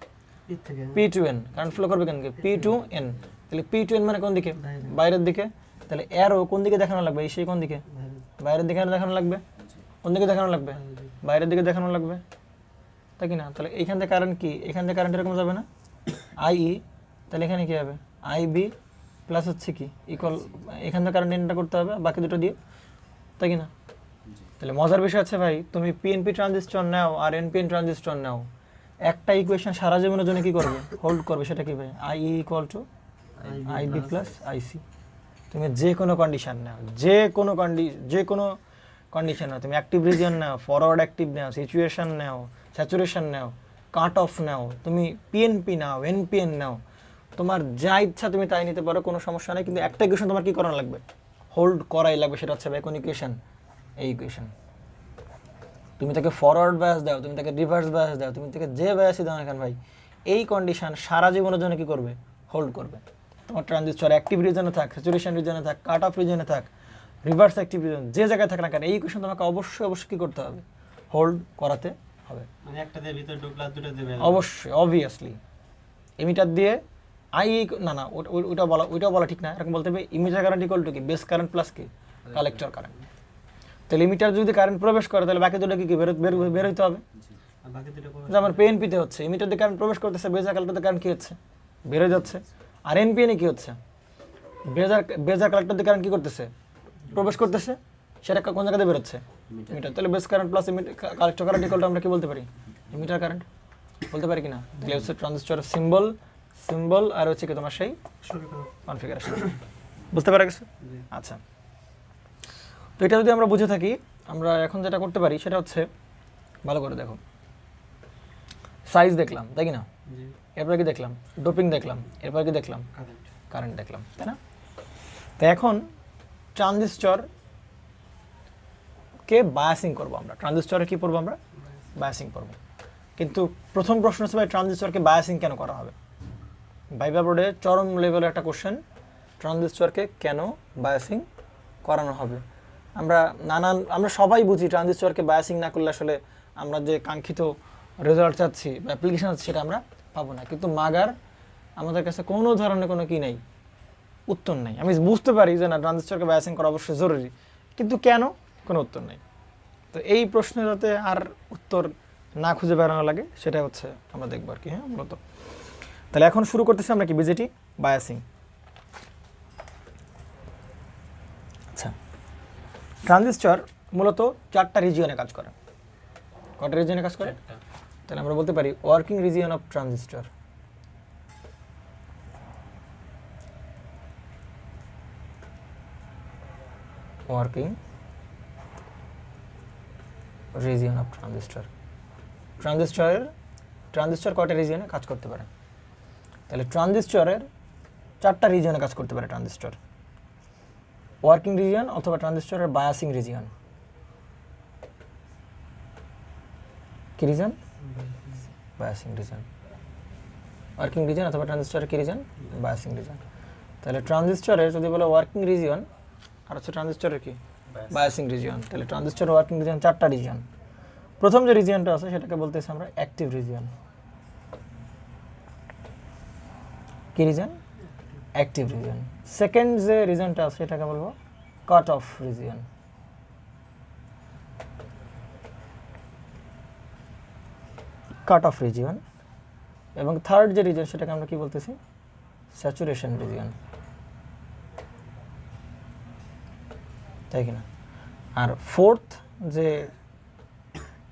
P2N। কারেন্ট ফ্লো করবে কোন দিকে? P2N। তাহলে P2N মানে কোন দিকে? বাইরের দিকে। তাহলে অ্যারো কোন দিকে দেখানো লাগবে? এই সেই কোন দিকে? বাইরের দিকে দেখানো লাগবে। কোন দিকে দেখানো লাগবে? বাইরের দিকে দেখানো লাগবে, তাই কি না? তাহলে এইখান থেকে কারেন্ট কি? এখান থেকে কারেন্ট এরকম যাবে না? IE। তাহলে এখানে কি হবে? IB প্লাস হচ্ছে কি ইকুয়াল, এখান থেকে কারেন্ট এন্টার করতে হবে বাকি দুটো দিয়ে, তাই কি না? তাহলে মজার বিষয় আছে ভাই, তুমি পিএনপি ট্রানজিস্টর নাও আর এনপিএন ট্রানজিস্টর নাও, একটা ইকুয়েশন সারা জীবনের জন্য কি করবে? হোল্ড করবে। সেটা কি ভাই? IE equal to IB plus IC। তুমি যে কোনো কন্ডিশন নাও, যে কোনো কন্ডিশন নাও, তুমি অ্যাক্টিভ রিজিয়ন নাও, ফরওয়ার্ড অ্যাক্টিভ নাও, সিচুয়েশন নাও, স্যাচুরেশন নাও, কাট অফ নাও, তুমি পিএনপি নাও, এনপিএন নাও, তোমার যা ইচ্ছা তুমি তাই নিতে পারো, কোনো সমস্যা নেই। কিন্তু একটা ইকুয়েশন তোমার কি করানো লাগবে? হোল্ড করাই লাগবে। সেটা হচ্ছে ভাই কোন ইকুয়েশন? এই ইকুয়েশন। তুমি তাকে ফরওয়ার্ড বায়াস দাও, তুমি তাকে রিভার্স বায়াস দাও, তুমি তাকে যে বায়াসই দাও না কেন ভাই, এই কন্ডিশন সারা জীবনের জন্য কি করবে? হোল্ড করবে। তোমার ট্রানজিস্টর অ্যাক্টিভ রিজনে থাক, স্যাচুরেশন রিজনে থাক, কাট অফ রিজনে থাক, রিভার্স অ্যাক্টিভ রিজন, যে জায়গায় থাক না কেন, এই ইকুয়েশন তোমাকে অবশ্যই কি করতে হবে? হোল্ড করাতে হবে। মানে একটা দিয়ে ভিতরে ঢুকলা দুটো দেবে অবশ্যই, অবভিয়াসলি। ইমিটার দিয়ে না ওইটাও বলা ঠিক না। এরকম বলতে হবে ইমিটার কারেন্ট ইকুয়াল টু কি? বেস কারেন্ট প্লাস কি? Collector current. তাহলে ইমিটার যদি কারেন্ট প্রবেশ করে তাহলে বাকি দুটো কি বের হইতে হবে? আর বাকি দুটো যেমন পিএনপিতে হচ্ছে, ইমিটার দিয়ে কারেন্ট প্রবেশ করতেছে, বেজার কালেক্টর দিয়ে কারেন্ট কি হচ্ছে? বেড়ে যাচ্ছে। আর এনপিএনে কি হচ্ছে? বেজার কালেক্টর দিয়ে কারেন্ট কি করতেছে? প্রবেশ করতেছে। সেটা কোন জায়গাতে বেরোচ্ছে? ইমিটার। তাহলে base current plus collector current equal to আমরা কি বলতে পারি? ইমিটার কারেন্ট বলতে পারি কিনা? তাহলে হচ্ছে ট্রানজিস্টরের সিম্বল আর হচ্ছে কি তোমার সেই কনফিগারেশন। বুঝতে পারা গেছে? আচ্ছা, তো এটা যদি আমরা বুঝে থাকি, আমরা এখন যেটা করতে পারি সেটা হচ্ছে, ভালো করে দেখো, সাইজ দেখলাম, তাই কি না? এরপরে কি দেখলাম? ডোপিং দেখলাম। এরপরে কি দেখলাম? কারেন্ট দেখলাম, তাই না? তো এখন ট্রানজিস্টরকে বায়াসিং করবো আমরা। ট্রানজিস্টরে কি করবো আমরা? বায়াসিং করবো। কিন্তু প্রথম প্রশ্ন হচ্ছে ভাই, ট্রানজিস্টরকে বায়াসিং কেন করা হবে? ভাইভা বোর্ডে চরম লেভেলের একটা কোশ্চেন, ট্রানজিস্টরকে কেন বায়াসিং করানো হবে? আমরা সবাই বুঝি ট্রানজিস্টরকে বায়াসিং না করলে আসলে আমরা যে কাঙ্ক্ষিত রেজাল্ট চাচ্ছি বা অ্যাপ্লিকেশন আছে সেটা আমরা পাবো না। কিন্তু মাগার আমাদের কাছে কোনো ধরনের কোনো কি নেই, উত্তর নেই। আমি বুঝতে পারি যে না, ট্রানজিস্টরকে বায়াসিং করা অবশ্যই জরুরি, কিন্তু কেন? কোনো উত্তর নেই। তো এই প্রশ্নের যাতে আর উত্তর না খুঁজে বেড়ানো লাগে সেটা হচ্ছে আমরা দেখবো আর কি। হ্যাঁ, মূলত তাহলে এখন শুরু করতেছি আমরা কি? BJD biasing. ট্রানজিস্টর মূলত 4টা রিজিয়নে কাজ করে। কয়টা রিজিয়নে কাজ করে? তাহলে আমরা বলতে পারি working region of transistor. Working region of transistor. Transistor কয়টা রিজিয়নে কাজ করতে পারে? তাহলে ট্রানজিস্টরের 4টা রিজিয়নে কাজ করতে পারে ট্রানজিস্টর। ওয়ার্কিং রিজিয়ন অথবা ট্রানজিস্টরের বায়াসিং রিজিয়ন। কি reason? Biasing reason. Working reason অথবা ট্রানজিস্টরের কি রিজন? Biasing reason. তাহলে ট্রানজিস্টরের যদি বলে ওয়ার্কিং রিজিয়ন আর হচ্ছে ট্রানজিস্টরের কি? Biasing region. তাহলে ট্রানজিস্টরের ওয়ার্কিং রিজিয়ন 4টা রিজিয়ন। প্রথম যে রিজিয়নটা আছে সেটাকে বলতেছি আমরা অ্যাক্টিভ রিজিয়ন। কি রিজন? Active region. সেকেন্ড যে রিজনটা আছে সেটাকে বলবো cut off region. Cut off region. এবং থার্ড যে রিজন সেটাকে আমরা কি বলতেছি? স্যাচুরেশন রিজিয়ন, তাই কিনা? আর ফোর্থ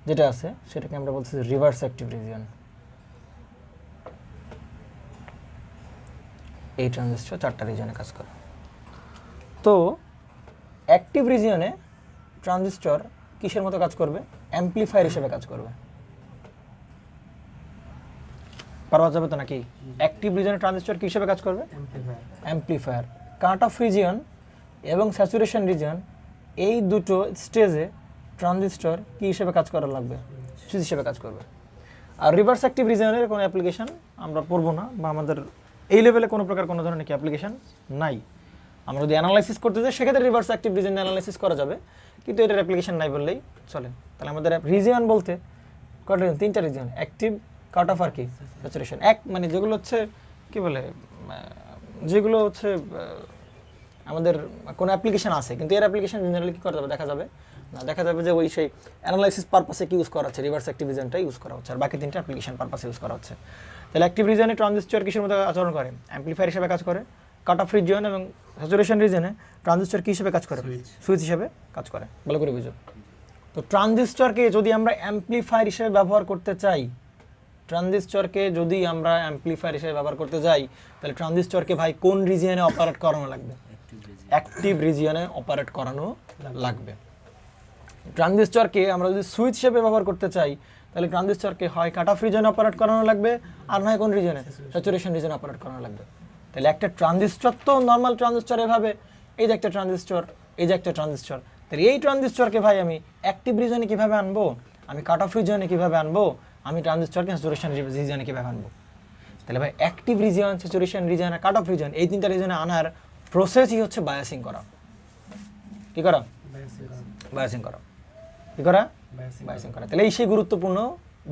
যেটা আছে সেটাকে আমরা বলতেছি রিভার্স অ্যাক্টিভ রিজিয়ন। এই ট্রানজিস্টর 4টা রিজিয়নে কাজ করে। তো অ্যাক্টিভ রিজিয়নে ট্রানজিস্টর কিসের মতো কাজ করবে? অ্যাম্প্লিফায়ার হিসেবে কাজ করবে। পারা যাবে তো নাকি? অ্যাক্টিভ রিজিয়নে ট্রানজিস্টর কি হিসেবে কাজ করবে? অ্যাম্প্লিফায়ার। কাট অফ রিজিয়ন এবং স্যাচুরেশন রিজিয়ন এই দুটো স্টেজে ট্রানজিস্টর কি হিসেবে কাজ করা লাগবে? সুইচ হিসেবে কাজ করবে। আর রিভার্স অ্যাক্টিভ রিজিয়নের কোনো অ্যাপ্লিকেশন আমরা পড়বো না, বা আমাদের এই লেভেলে কোনো প্রকার কোনো ধরনের কি অ্যাপ্লিকেশন নাই। আমরা যদি অ্যানালাইসিস করতে যাই সেক্ষেত্রে রিভার্স অ্যাক্টিভ রিজিয়ন অ্যানালাইসিস করা যাবে, কিন্তু এটার অ্যাপ্লিকেশন নাই বললেই চলে। তাহলে আমাদের রিজিয়ন বলতে কয়টা রিজিয়ন? 3টা রিজিয়ন, অ্যাক্টিভ, কাট অফ আর কি স্যাচুরেশন। মানে যেগুলো হচ্ছে কি বলে, যেগুলো হচ্ছে আমাদের কোনো অ্যাপ্লিকেশন আছে কিন্তু এর অ্যাপ্লিকেশন জেনারেলি কী করা যাবে? দেখা যাবে না, দেখা যাবে যে ওই সেই অ্যানালাইসিস পারপাসে কি ইউজ করা হচ্ছে, রিভার্স অ্যাক্টিভ রিজিয়নটা ইউজ করা হচ্ছে, আর বাকি 3টা অ্যাপ্লিকেশন পারপাসে ইউজ করা হচ্ছে। তাহলে অ্যাক্টিভ রিজিয়নে ট্রানজিস্টর কিসের মতো আচরণ করে? অ্যাম্প্লিফায়ার হিসেবে কাজ করে। কাট অফ রিজিয়ন এবং স্যাচুরেশন রিজিয়নে ট্রানজিস্টর কী হিসেবে কাজ করে? সুইচ হিসেবে কাজ করে। ভালো করে বুঝো। তো ট্রানজিস্টরকে যদি আমরা অ্যাম্প্লিফায়ার হিসেবে ব্যবহার করতে চাই, ট্রানজিস্টরকে যদি আমরা অ্যাম্প্লিফায়ার হিসেবে ব্যবহার করতে যাই, তাহলে ট্রানজিস্টরকে ভাই কোন রিজিয়নে অপারেট করানো লাগবে? অ্যাক্টিভ রিজিয়নে অপারেট করানো লাগবে। ট্রানজিস্টরকে আমরা যদি সুইচ হিসেবে ব্যবহার করতে চাই, তাহলে ট্রানজিস্টরকে হয় কাট অফ রিজিয়নে অপারেট করানো লাগবে, আর নয় কোন রিজিয়নে? স্যাচুরেশন রিজিয়নে অপারেট করানো লাগবে। তাহলে একটা ট্রানজিস্টর তো নর্মাল ট্রানজিস্টর এভাবে, এই যে একটা ট্রানজিস্টর, এই যে একটা ট্রানজিস্টর, তাহলে এই ট্রানজিস্টরকে ভাই আমি অ্যাক্টিভ রিজিয়নে কীভাবে আনবো? আমি কাট অফ রিজিয়নে কীভাবে আনবো? আমি ট্রানজিস্টরকে স্যাচুরেশন রিজিয়নে কীভাবে আনবো? তাহলে ভাই অ্যাক্টিভ রিজিয়ন, স্যাচুরেশন রিজিয়ন আর কাট অফ রিজিয়ন এই 3টা রিজিয়নে আনার প্রসেসই হচ্ছে বায়াসিং করা। কী করা? বায়াসিং করা। কী করা? বায়াসিং করা। তাহলে এই সেই গুরুত্বপূর্ণ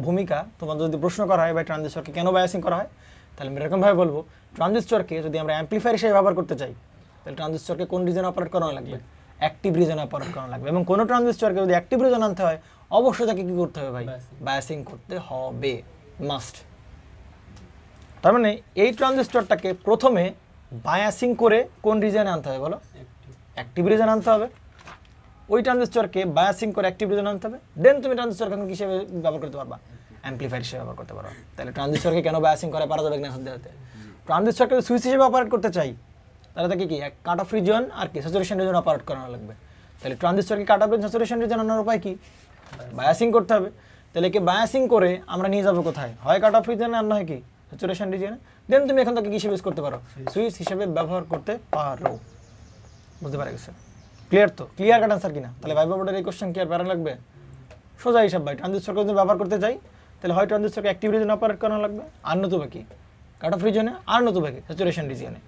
ভূমিকা। তোমাদের যদি প্রশ্ন করা হয় ভাই ট্রানজিস্টরকে কেন বায়াসিং করা হয়, তাহলে আমি এরকমভাবে বলবো, ট্রানজিস্টরকে যদি আমরা অ্যাম্প্লিফায়ার হিসেবে ব্যবহার করতে চাই, তাহলে ট্রানজিস্টরকে কোন রিজনে অপারেট করানো লাগবে? অ্যাক্টিভ রিজনে অপারেট করানো লাগবে। এবং কোনো ট্রানজিস্টরকে যদি অ্যাক্টিভ রিজন আনতে হয়, অবশ্যই তাকে কী করতে হবে ভাই? বায়াসিং করতে হবে, মাস্ট। তার মানে এই ট্রানজিস্টরটাকে প্রথমে বায়াসিং করে কোন রিজনে আনতে হবে বলো? অ্যাক্টিভ রিজন আনতে হবে। ওই ট্রানজিস্টরকে বায়াসিং করে অ্যাক্টিভ রিজন আনতে হবে, দেন তুমি ট্রানজিস্টরকে কি হিসেবে ব্যবহার করতে পারবা? অ্যাম্প্লিফায়ার হিসেবে ব্যবহার করতে পারো। তাহলে ট্রানজিস্টরকে কেন বায়াসিং করে পারা যাবে না? ট্রানজিস্টরকে সুইচ হিসেবে অপারেট করতে চাই, তাহলে তাকে কি কাট অফ রিজন আর কি স্যাচুরেশন রিজন অপারেট করানো লাগবে। তাহলে ট্রানজিস্টরকে কাট অফ স্যাচুরেশন রিজন আনার উপায় কি? বায়াসিং করতে হবে। তাহলে কি বায়াসিং করে আমরা নিয়ে যাবো কোথায়? হয় কাট অফ রিজনে আর নয় কি স্যাচুরেশন রিজনে। দেন তুমি এখান থেকে কি হিসেবে ইউজ করতে পারো? সুইচ হিসেবে ব্যবহার করতে পারো। বুঝতে পারা গেছে? ক্লিয়ার তো? ক্লিয়ার কাট আনসার কিনা? তাহলে ভাইবা বোর্ডের এই কোশ্চেন কি আর প্যারা লাগবে? সোজা হিসাব ভাই। ট্রানজিস্টরকে যদি ব্যবহার করতে চাই, তাহলে হয় ট্রানজিস্টরকে অ্যাক্টিভ রিজনে অপারেট করানো লাগবে, আর নতুবা কি কাট অফ রিজনে, আর নতুবা কি স্যাচুরেশন রিজিয়নে।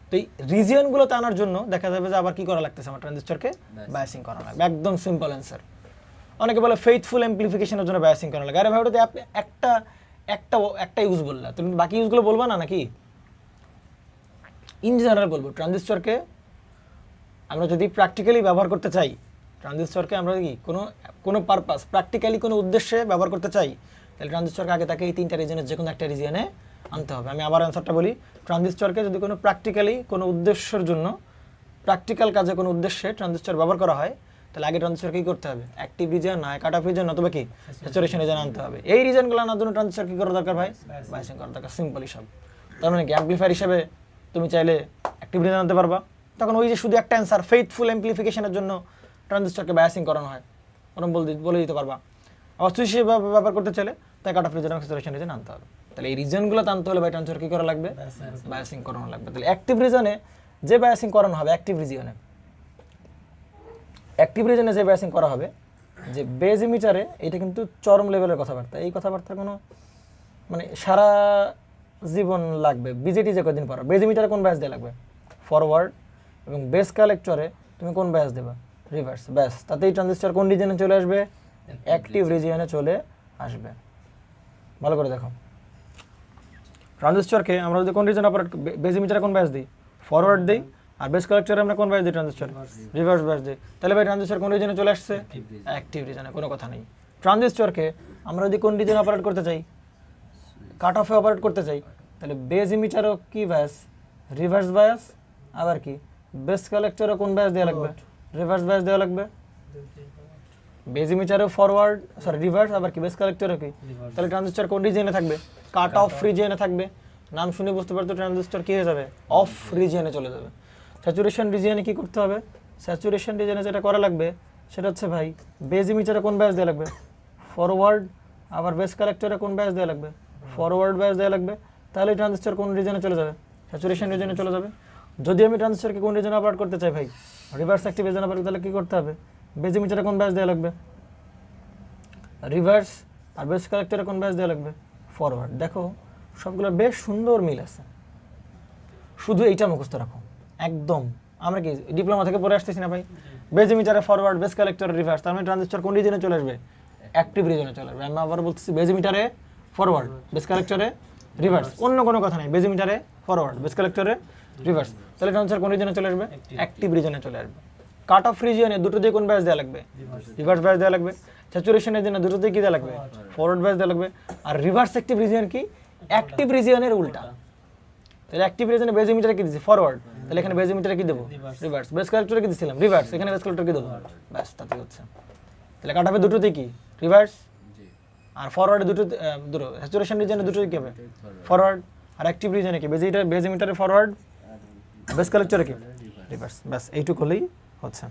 তো এই রিজিয়নগুলোতে আনার জন্য দেখা যাবে যে আবার কি করা লাগতেছে? আমার ট্রানজিস্টরকে বায়াসিং করা লাগবে। একদম সিম্পল অ্যান্সার। অনেকে বলে ফেইথফুল অ্যাম্প্লিফিকেশনের জন্য বায়াসিং করা লাগে। আরে ভাই ওটাতে আপনি একটা ইউজ বললা, তুমি বাকি ইউজগুলো বলবা না নাকি? ইন জেনারেল বলবো, ট্রানজিস্টরকে আমরা যদি প্র্যাকটিক্যালি ব্যবহার করতে চাই, ট্রানজিস্টরকে আমরা কি কোনো পারপাস প্র্যাকটিক্যালি কোনো উদ্দেশ্যে ব্যবহার করতে চাই, তাহলে ট্রানজিস্টরকে আগে তাকে এই 3টা রিজনের যে কোনো একটা রিজিয়নে আনতে হবে। আমি আবার অ্যান্সারটা বলি, ট্রানজিস্টরকে যদি কোনো প্র্যাকটিক্যালি কোনো উদ্দেশ্যের জন্য, প্র্যাকটিক্যাল কাজে কোনো উদ্দেশ্যে ট্রানজিস্টর ব্যবহার করা হয়, তাহলে আগে ট্রানজিস্টর কি করতে হবে, অ্যাক্টিভ রিজন না কাট অফ রিজন অথবা কি স্যাচুরেশন রিজন আনতে হবে। এই রিজনগুলো আনার জন্য ট্রানজিস্টর কি করা দরকার ভাই, বায়াসিং করা দরকার, সিম্পল হিসাব। তার মানে কি অ্যাম্পলিফায়ার হিসেবে তুমি চাইলে অ্যাক্টিভ রিজন আনতে পারবা, তখন ওই যে শুধু একটা অ্যান্সার ফেইথফুল অ্যাম্পলিফিকেশনের জন্য ট্রানজিস্টরকে বায়াসিং করানো হয়, ওরকম বলে দিতে পারবা। আবার সুইচ ব্যবহার করতে চাইলে তাই কাট অফ রিজন এবং স্যাচুরেশন রিজন আনতে হবে। তাহলে এই রিজনগুলো আনতে হলে বাই ট্রানজিস্টর কি করা লাগবে, বায়াসিং করানো লাগবে। তাহলে অ্যাক্টিভ রিজনে যে বায়াসিং করানো হবে, অ্যাক্টিভ রিজনে যে বায়াসিং করা হবে, যে বেজ ইমিটারে, এটা কিন্তু চরম লেভেলের কথাবার্তা। এই কথাবার্তা কোনো মানে সারা জীবন লাগবে। বিজেটি যে কদিন পড়া, বেজ ইমিটারে কোন বায়াস দেওয়া লাগবে, ফরওয়ার্ড, এবং বেস কালেক্টরে তুমি কোন বায়াস দেবা, রিভার্স, ব্যাস। তাতেই ট্রানজিস্টর কোন রিজনে চলে আসবে, অ্যাক্টিভ রিজিয়নে চলে আসবে। ভালো করে দেখো, ট্রানজিস্টরকে আমরা যদি কোন রিজন অপারেট, বেজ ইমিটারে কোন বায়াস দিই, ফরওয়ার্ড দিই, আর বেস কালেক্টরে আমরা কোন বায়াস দিই, ট্রানজিস্টর রিভার্স বায়াস দিই। তাহলে ভাই ট্রানজিস্টর কোন রিজনে চলে আসছে, অ্যাক্টিভ রিজনে, কোনো কথা নেই। ট্রানজিস্টরকে আমরা যদি কোন রিজনে অপারেট করতে চাই, কাট অফে অপারেট করতে চাই, তাহলে বেজ ইমিটারও কি বায়াস, রিভার্স বায়াস, আবার কি বেস কালেক্টরও কোন বায়াস দেওয়া লাগবে, রিভার্স বায়াস দেওয়া লাগবে। বেজ ইমিটারও ফরওয়ার্ড, সরি রিভার্স, আবার কি বেস কালেক্টরও কি। তাহলে ট্রানজিস্টর কোন রিজিয়নে থাকবে, কাট অফ রিজিয়নে থাকবে। নাম শুনে বুঝতে পারতো ট্রানজিস্টর কি হয়ে যাবে, অফ রিজিয়নে চলে যাবে। স্যাচুরেশন রিজিয়নে কি করতে হবে, স্যাচুরেশন রিজিয়নে যেটা করা লাগবে সেটা হচ্ছে ভাই বেজ ইমিটারে কোন বায়াস দেওয়া লাগবে, ফরওয়ার্ড, আবার বেস কালেক্টরে কোন বায়াস দেওয়া লাগবে, ফরওয়ার্ড বায়াস দেওয়া লাগবে। তাহলে ট্রানজিস্টর কোন রিজনে চলে যাবে, স্যাচুরেশন রিজনে চলে যাবে। যদি আমি ট্রানজিস্টরকে কোন রিজনে অপারেট করতে চাই ভাই, রিভার্স অ্যাক্টিভ রিজনে অপারেট, তাহলে কি করতে হবে, বেজ ইমিটারে কোন বায়াস দেওয়া লাগবে, রিভার্স, আর বেস কালেক্টরে কোন বায়াস দেওয়া লাগবে, ফরওয়ার্ড। দেখো সবগুলো বেশ সুন্দর মিল আছে, শুধু এইটা মুখস্থ রাখো একদম। আমরা কি ডিপ্লোমা থেকে পড়ে আসতেছি না ভাই, বেজ ইমিটারে ফরওয়ার্ড, বেস কালেক্টরে রিভার্স, তার মানে ট্রানজিস্টর কোন রিজনে চলে আসবে, অ্যাক্টিভ রিজনে চলে আসবে। আমি আবার বলতেছি বেজ ইমিটারে ফরওয়ার্ড, বেস কালেক্টরে রিভার্স, অন্য কোনো কথা নেই, বেজ ইমিটারে ফরওয়ার্ড, বেস কালেক্টরে রিভার্স। তাহলে ট্রানজিস্টর কোন রিজনে চলে আসবে, অ্যাক্টিভ রিজনে চলে আসবে। কাট অফ রিজিয়নে দুটো দিয়ে কোন বায়াস দেওয়া লাগবে, রিভার্স বায়াস দেওয়া লাগবে। স্যাচুরেশনের জন্য দুটো দিয়ে কি দেওয়া লাগবে, ফরওয়ার্ড বায়াস দেওয়া লাগবে। আর রিভার্স অ্যাক্টিভ রিজিয়ন কি, অ্যাক্টিভ রিজিয়নের উল্টা। তাহলে অ্যাক্টিভ রিজনে বেজ ইমিটারে কি দিচ্ছি, ফরওয়ার্ড, তাহলে এখানে বেজ ইমিটারে কি দেবো, রিভার্স। বেস কালেক্টরে কি দিচ্ছিলাম, রিভার্স, এখানে বেস কালেক্টর কি দেবো, ব্যাস, তাতে হচ্ছে। তাহলে কাট অফে দুটোতে কি, রিভার্স, আর ফরওয়ার্ডে দুটো, স্যাচুরেশন রিজনে দুটো কি হবে, ফরওয়ার্ড, আর অ্যাক্টিভ রিজনে কি, বেজ ইমিটারে ফরওয়ার্ড, বেস কালেক্টরে কি, রিভার্স। ব্যাস এইটুকু হলেই হচ্ছে।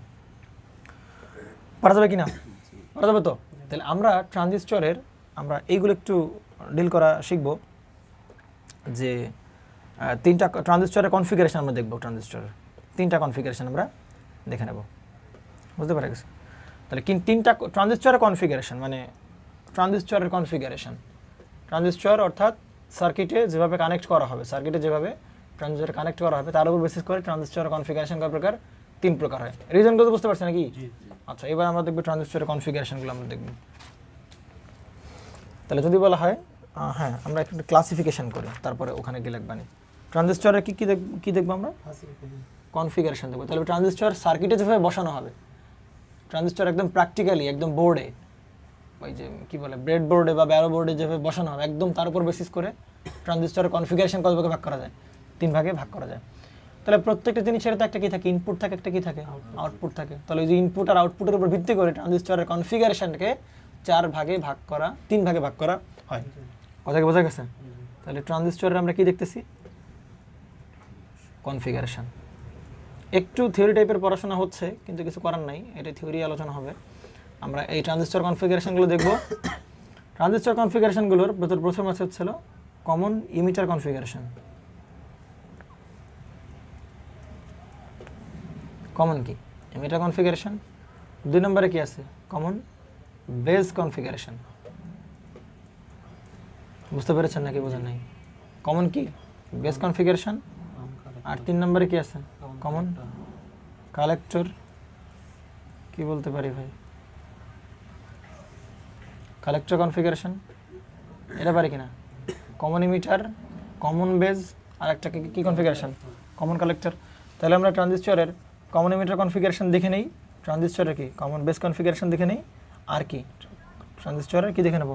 পারা যাবে কি না, পারা যাবে তো। তাহলে আমরা ট্রানজিস্টরের আমরা এইগুলো একটু ডিল করা শিখবো, যে তিনটা ট্রানজিস্টরের কনফিগারেশন আমরা দেখবো। ট্রানজিস্টরের তিনটা কনফিগারেশন আমরা দেখে নেব, বুঝতে পারা গেছে। তাহলে তিনটা ট্রানজিস্টরের কনফিগারেশন, মানে ট্রানজিস্টর অর্থাৎ সার্কিটে যেভাবে কানেক্ট করা হবে, সার্কিটে যেভাবে ট্রানজিস্টর কানেক্ট করা হবে তার উপর বেসিস করে ট্রানজিস্টরের কনফিগারেশন কয় প্রকার, তিন প্রকার হয়। রিজনগুলো তো বুঝতে পারছেন নাকি? আচ্ছা, এবার আমরা দেখবো ট্রানজিস্টরের কনফিগারেশনগুলো আমরা দেখব। তাহলে যদি বলা হয়, হ্যাঁ আমরা একটু ক্লাসিফিকেশন করি, তারপরে ওখানে গিয়ে লিখবানি ট্রানজিস্টরের কি দেখবো আমরা, কনফিগারেশন দেখবো। তাহলে ট্রানজিস্টর সার্কিটে যেভাবে বসানো হবে, ট্রানজিস্টর একদম প্র্যাকটিক্যালি একদম বোর্ডে, ওই যে কী বলে ব্রেড বোর্ডে বা ব্যারো বোর্ডে যেভাবে বসানো হবে, একদম তার উপর বেসিস করে ট্রানজিস্টরের কনফিগারেশন কত ভাগে ভাগ করা যায়, তিন ভাগে ভাগ করা যায়। তাহলে প্রত্যেকটা জিনিসের তো একটা কী থাকে, ইনপুট থাকে, একটা কী থাকে, আউটপুট থাকে। তাহলে ওই যে ইনপুট আর আউটপুটের উপর ভিত্তি করে ট্রানজিস্টরের কনফিগারেশনকে তিন ভাগে ভাগ করা হয়। কথা কি বোঝা গেছে? তাহলে ট্রানজিস্টরের আমরা কি দেখতেছি, কনফিগারেশন। একটু থিওরি টাইপের পড়াশোনা হচ্ছে, কিন্তু কিছু করার নাই, এটা থিওরি আলোচনা হবে। আমরা এই ট্রানজিস্টর কনফিগারেশনগুলো দেখব। ট্রানজিস্টর কনফিগারেশনগুলোর প্রথম আছে হচ্ছিল কমন ইমিটার কনফিগারেশন। কমন কি ইমিটার কনফিগারেশন। 2 নম্বরে কি আছে, কমন বেজ কনফিগারেশন। বুঝতে পেরেছেন নাকি বোঝেন নাই? কমন কি বেজ কনফিগারেশন। আর 3 নম্বরে কি আছে, কমন কালেক্টর। কি বলতে পারি ভাই, কালেক্টর কনফিগারেশন, এটা পারি কিনা? কমন ইমিটার, কমন বেজ, আর একটা কি কনফিগারেশন, কমন কালেক্টর। তাহলে আমরা ট্রানজিস্টরের কমন ইমিটার কনফিগারেশন দেখে নেই, ট্রানজিস্টরের কি কমন বেজ কনফিগারেশন দেখে নেই, আর কি ট্রানজিস্টরের কি দেখে নেব,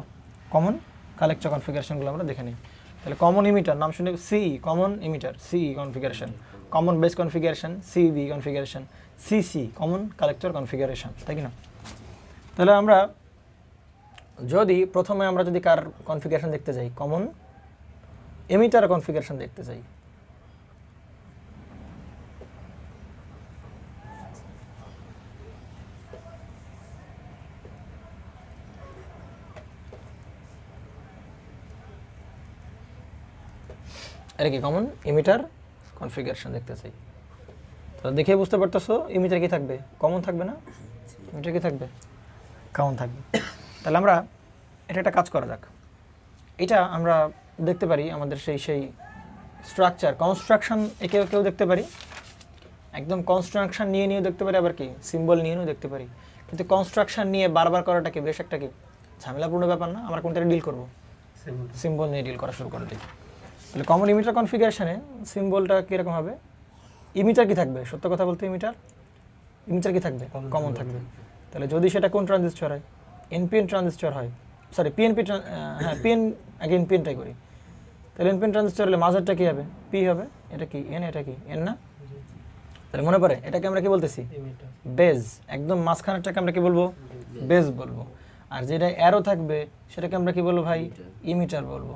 কমন কালেক্টর কনফিগারেশনগুলো আমরা দেখে নিই। তাহলে কমন ইমিটার নাম শুনে, common emitter configuration, common base configuration, B configuration, CC, common collector configuration, তাই কি না? তাহলে আমরা যদি প্রথমে আমরা যদি কার কনফিগারেশন দেখতে যাই, কমন এমিটার কনফিগারেশন দেখতে চাই, এটা কি কমন এমিটার কনফিগারেশন দেখতে চাই। তো দেখে বুঝতে পারতেছো এমিটার কি থাকবে, কমন থাকবে না? এমিটার কি থাকবে, কমন থাকবে। তাহলে আমরা এটা একটা কাজ করা যাক, এটা আমরা দেখতে পারি আমাদের সেই স্ট্রাকচার কনস্ট্রাকশন একেও কেউ দেখতে পারি, একদম কনস্ট্রাকশন নিয়ে দেখতে পারি, আবার কি সিম্বল নিয়েও দেখতে পারি। কিন্তু কনস্ট্রাকশন নিয়ে বারবার করাটা কি বেশ একটা কি ঝামেলাপূর্ণ ব্যাপার না? আমরা কোনটা ডিল করবো? সিম্বল নিয়ে ডিল করা শুরু করে দিই। তাহলে কমন ইমিটার কনফিগারেশনে সিম্বলটা কীরকম হবে? ইমিটার কি থাকবে? সত্য কথা বলতে ইমিটার কি থাকবে? কমন থাকবে। তাহলে যদি সেটা কোন ট্রানজিস্টর হয়, এনপিএন ট্রানজিস্টর হয়, সরি পিএনপি, হ্যাঁ পিএন, আগে এনপিএনটাই করি। তাহলে এনপিএন ট্রানজিস্টর হলে মাঝেরটা কী হবে? পি হবে। এটা কি এন, এটা কি এন না? তাহলে মনে পড়ে এটাকে আমরা কি বলতেছি? বেজ। একদম মাঝখানেরটাকে আমরা কি বলবো? বেজ বলবো। আর যেটা অ্যারো থাকবে সেটাকে আমরা কি বলবো ভাই? ইমিটার বলবো।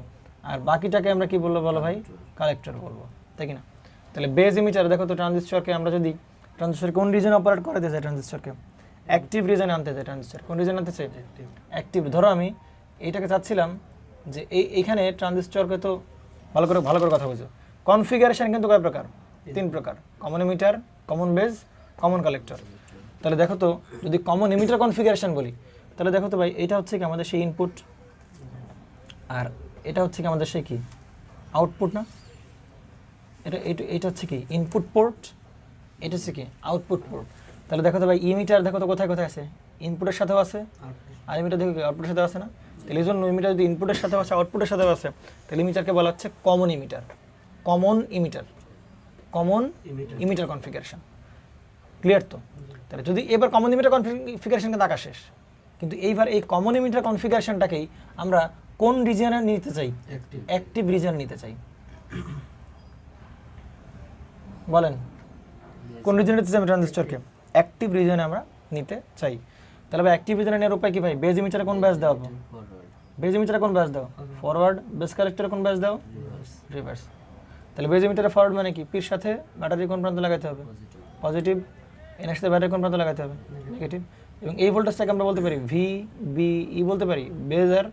আর বাকিটাকে আমরা কি বলবো বলো ভাই? কালেক্টর বলবো, তাই কি না? তাহলে বেজ ইমিটার, দেখো তো ট্রানজিস্টরকে আমরা যদি ট্রানজিস্টর কোন রিজনে অপারেট করাতে চাই, ট্রানজিস্টরকে অ্যাক্টিভ রিজনে আনতে চাই, ট্রানজিস্টর কোন রিজনে আনতে চাই? অ্যাক্টিভ। ধরো আমি এইটাকে চাচ্ছিলাম যে এইখানে ট্রানজিস্টরকে, তো ভালো করে কথা বুঝো, কনফিগারেশন কিন্তু কয় প্রকার? 3 প্রকার, common emitter, common base, common collector. তাহলে দেখো তো যদি কমন এমিটার কনফিগারেশন বলি, তাহলে দেখো তো ভাই এটা হচ্ছে কি আমাদের সেই ইনপুট, আর এটা হচ্ছে কি আমাদের সেই কি আউটপুট না? এটা হচ্ছে কি ইনপুট পোর্ট, এটা হচ্ছে কি আউটপুট পোর্ট। তাহলে দেখো তো ভাই ইমিটার দেখো তো কোথায় কোথায় আছে? ইনপুটের সাথেও আছে, আর ইমিটার দেখো কি আউটপুটের সাথেও আছে না? তাহলে এই জন্য ইমিটার যদি ইনপুটের সাথেও আছে, আউটপুটের সাথেও আছে, তাহলে ইমিটারকে বলা হচ্ছে common emitter. Common emitter configuration. Clear তো? তাহলে যদি এবার কমন ইমিটার কনফিগারেশনকে দেখা শেষ, কিন্তু এইবার এই কমন ইমিটার কনফিগারেশনটাকেই আমরা কোন রিজিয়নে নিতে চাই? অ্যাক্টিভ রিজিয়ন নিতে চাই। বলেন কোন রিজিয়নে নিতে চাই আমি ট্রানজিস্টরকে? অ্যাক্টিভ রিজিয়নে আমরা নিতে চাই। তাহলে ভাই অ্যাক্টিভ রিজিয়নে নেওয়ার উপায় কি ভাই? বেজ ইমিটারে কোন ব্যাচ দাও? বেজ ইমিটারে কোন ব্যাচ দাও? ফরওয়ার্ড। বেজ কালেক্টরে কোন ব্যাচ দাও? রিভার্স। তাহলে বেজ ইমিটারে ফরওয়ার্ড মানে কি? পির সাথে ব্যাটারি কোন প্রান্ত লাগাতে হবে? পজিটিভ। এর সাথে ব্যাটারি কোন প্রান্ত লাগাতে হবে? নেগেটিভ। এবং এই ভোল্টেজটাকে আমরা বলতে পারি ভি বি ই বলতে পারি। বেজ আর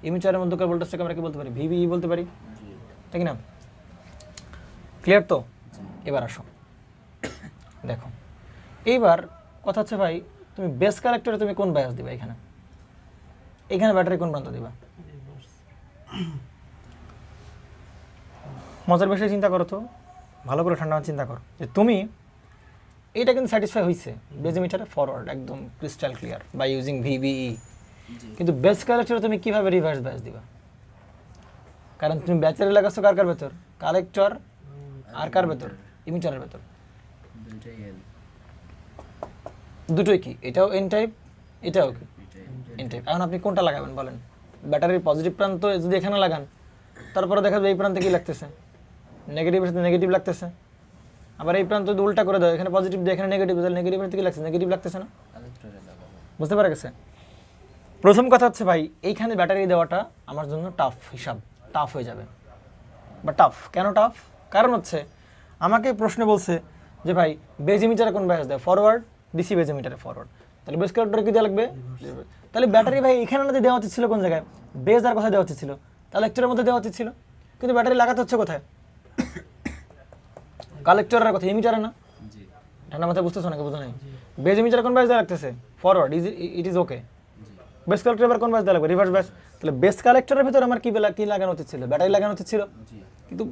ইমিটারের মধ্যকার ভোল্টেজটাকে আমরা কি বলতে পারি? ভি বি ই বলতে পারি, তাই কি না? ক্লিয়ার তো? এবার আসো দেখো, এইবার কথা হচ্ছে ভাই তুমি বেস কালেক্টরে তুমি কোন ব্যাস দিবা? এখানে ব্যাটারি কোন প্রান্ত দিবা? মজার বিষয়ে চিন্তা করো তো, ভালো করে ঠান্ডা চিন্তা করো যে তুমি এটা কিন্তু স্যাটিসফাই হয়েছে বেজ ইমিটারে ফরওয়ার্ড, একদম crystal clear by using VBE. কিন্তু বেস কালেক্টরে তুমি কিভাবে রিভার্স ব্যাস দিবা? কারণ তুমি ব্যাটারি লাগাচ্ছ কার ভেতর? কালেক্টর আর কার ভেতর? ইমিটারের ভেতর। দুটোই কি? এটাও এন টাইপ, এটাও কি এন টাইপ। এখন আপনি কোনটা লাগাবেন বলেন? ব্যাটারির পজিটিভ প্রান্ত যদি এখানে লাগান, তারপরে দেখা যাবে এই প্রান্তে কি লাগতেছে? নেগেটিভের সাথে নেগেটিভ লাগতেছে। আবার এই প্রান্ত যদি উল্টা করে দাও, এখানে পজিটিভ দিয়ে এখানে নেগেটিভ, তাহলে নেগেটিভের থেকে লাগছে, নেগেটিভ লাগতেছে না? বুঝতে পারা গেছে? প্রথম কথা হচ্ছে ভাই এইখানে ব্যাটারি দেওয়াটা আমার জন্য টাফ হয়ে যাবে। বা টাফ কেন টাফ? কারণ হচ্ছে আমাকে প্রশ্ন বলছে যে ভাই বেজ ইমিটারে কোন ব্যাস দেয়? ফরওয়ার্ড। ডিসি বেজ ইমিটারে ফরওয়ার্ড। তাহলে বেস কালেক্টরে কি দেওয়া লাগবে? তাহলে ব্যাটারি ভাই এখানে না দেওয়া উচিত ছিল কোন জায়গায়? বেজ আর কোথায় দেওয়া উচিত ছিল? কালেক্টরের মধ্যে দেওয়া উচিত ছিল। কিন্তু ব্যাটারি লাগাতে হচ্ছে কোথায়? কালেক্টরের কথা, ইমিটারে না। ঠান্ডা মাথায় বুঝতেছো নাকি? বুঝো নাই? বেজ ইমিটারে কোন ব্যাস দেওয়া লাগতেছে? Forward. It is okay. Base কালেক্টরে এবার কোন ব্যাস দেওয়া লাগবে? রিভার্স ব্যাস। তাহলে বেস কালেক্টরের ভিতরে আমার কি লাগানো উচিত ছিল? ব্যাটারি লাগানো উচিত ছিল। কিন্তু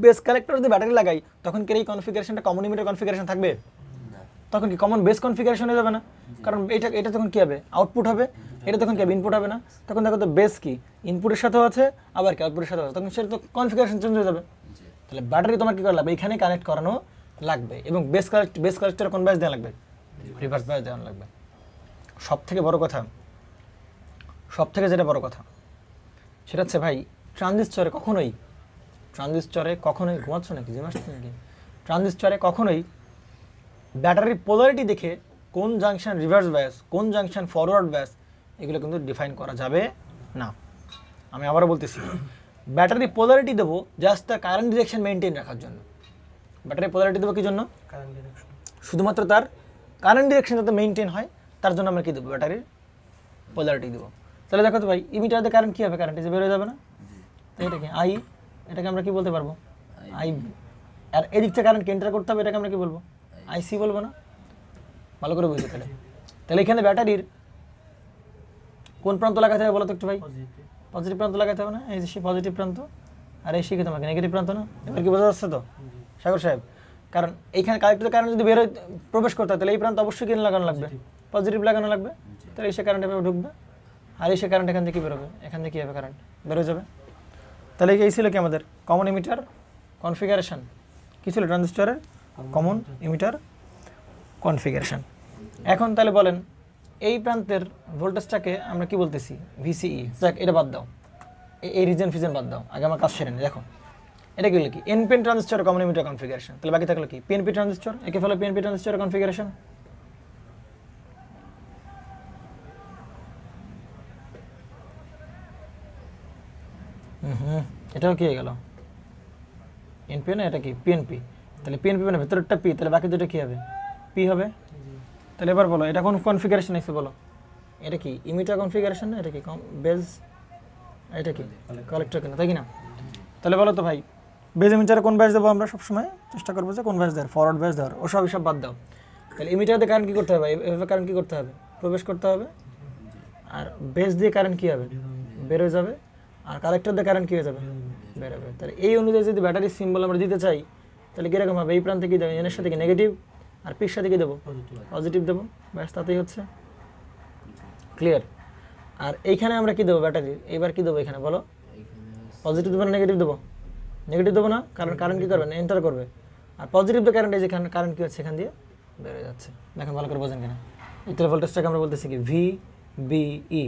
বেস কালেক্টর যদি ব্যাটারি লাগাই, তখন কি এই কনফিগারেশনটা কমন ইমিটার কনফিগারেশন থাকবে? তখন কি কমন বেস কনফিগারেশন হয়ে যাবে না? কারণ এটা তখন কি হবে? আউটপুট হবে। এটা তখন কি হবে? ইনপুট হবে না? তখন দেখো তো বেস কি ইনপুটের সাথেও আছে, আবার কি আউটপুটের সাথেও আছে, তখন সেটা তো কনফিগারেশন চেঞ্জ হয়ে যাবে। তাহলে ব্যাটারি তোমার কি করা লাগবে? এখানে কানেক্ট করানো লাগবে। এবং বেস কালেক্টরে কোন ব্যাস দেওয়া লাগবে? রিভার্স ব্যাস দেওয়া লাগবে। সব থেকে যেটা বড় কথা সেটা হচ্ছে ভাই ট্রানজিস্টরে কখনোই ঘুমাচ্ছ নাকি? জিম আসছে নাকি? ট্রানজিস্টরে কখনোই ব্যাটারির পোলারিটি দেখে কোন জাংশন রিভার্স বায়াস, কোন জাংশন ফরওয়ার্ড বায়াস, এগুলো কিন্তু ডিফাইন করা যাবে না। আমি আবারও বলতেছি, ব্যাটারি পোলারিটি দেবো জাস্ট তার কারেন্ট ডিরেকশন মেনটেন রাখার জন্য। ব্যাটারি পোলারিটি দেবো কী জন্য? Current direction. শুধুমাত্র তার কারেন্ট ডিরেকশন যাতে মেনটেন হয় তার জন্য আমরা কী দেবো? ব্যাটারির পোলারিটি দেবো। তাহলে দেখো তো ভাই, ইমিটারে কারেন্ট কী হবে? কারেন্ট যে বেরোয় যাবে না? তো এটা কি আই, এটাকে আমরা কি বলতে পারবো? আই। আর এদিক থেকে কারেন্ট এন্টার করতে হবে, এটাকে আমরা কি বলবো? আইসি বলবো না? ভালো করে বুঝতে। তাহলে তাহলে এখানে ব্যাটারির কোন প্রান্ত লাগাতে হবে বলো তো একটু ভাই? পজিটিভ। পজিটিভ প্রান্ত লাগাতে হবে না? এই যে সেই পজিটিভ প্রান্ত, আর এই শিখে তোমাকে নেগেটিভ প্রান্ত না? এবার কি বোঝা যাচ্ছে তো সাগর সাহেব? কারণ এইখানে কারেক্ট কারেন্ট যদি বেরোয় প্রবেশ করতে হয় তাহলে এই প্রান্ত অবশ্যই কিনে লাগানো লাগবে, পজিটিভ লাগানো লাগবে। তাহলে এসে কারেন্ট এভাবে ঢুকবে, আর এসে কারেন্ট এখান থেকে বেরোবে, এখান থেকে কী হবে? কারেন্ট বেরোয় যাবে। তাহলে এই ছিল কি আমাদের কমন ইমিটার কনফিগারেশন? কী ছিল? ট্রানজিস্টরের কমন ইমিটার কনফিগারেশন। এখন তাহলে বলেন এই প্রান্তের ভোল্টেজটাকে আমরা কি বলতেছি? ভিসিই। দেখ এটা বাদ দাও, এই রিজন ফিজন বাদ দাও, আগে আমার কাজ সেরে নিই। দেখো এটা কি কি? NPN transistor common emitter configuration. তাহলে বাকি থাকলো কি? PNP transistor. একে ফলে পিএনপি ট্রানজিস্টর কনফিগারেশন। এটাও কি হয়ে গেল? এনপিএন, এটা কি? পিএনপি। তাহলে পিএনপি মানে ভেতরেরটা পি, তাহলে বাকি দুটো কি হবে? পি হবে। তাহলে এবার বলো এটা কোন কনফিগারেশন এসে বলো? এটা কি ইমিটার কনফিগারেশন না? এটা কি বেজ? এটা কি কালেক্টর কিনা, তাই কি না? তাহলে বলো তো ভাই, বেজ ইমিটারে কোন ব্যাস দেবো? আমরা সবসময় চেষ্টা করবো যে কোন ব্যাস দেওয়ার, ফরওয়ার্ড ব্যাস দেওয়ার। ওসব হিসাব বাদ দাও। তাহলে ইমিটারতে কারেন্ট কী করতে হবে? এভাবে কারেন্ট কী করতে হবে? প্রবেশ করতে হবে। আর বেস দিয়ে কারেন্ট কী হবে? বেরোয় যাবে। আর কালেক্টর দিয়ে কারেন্ট কী হয়ে যাবে? বেরোবে। তাহলে এই অনুযায়ী যদি ব্যাটারির সিম্বল আমরা দিতে চাই তাহলে কীরকম হবে? এই প্রান্তে কী দেবো? এনের সাথে কি নেগেটিভ, আর পির সাথে কী দেবো? পজিটিভ দেবো। ব্যাস তাতেই হচ্ছে। ক্লিয়ার? আর এইখানে আমরা কী দেবো? ব্যাটারির এইবার কী দেবো এখানে বলো? পজিটিভ দেবো না নেগেটিভ দেবো? নেগেটিভ দেবো না, কারণ কারেন্ট কী করবে? না এন্টার করবে। আর পজিটিভ দিয়ে কারেন্ট, এই যেখানে কারেন্ট কী হচ্ছে? এখান দিয়ে বেরোয় যাচ্ছে। দেখেন ভালো করে বোঝেন কিনা? এই ভোল্টেজটাকে আমরা বলতেছি কি? V BE.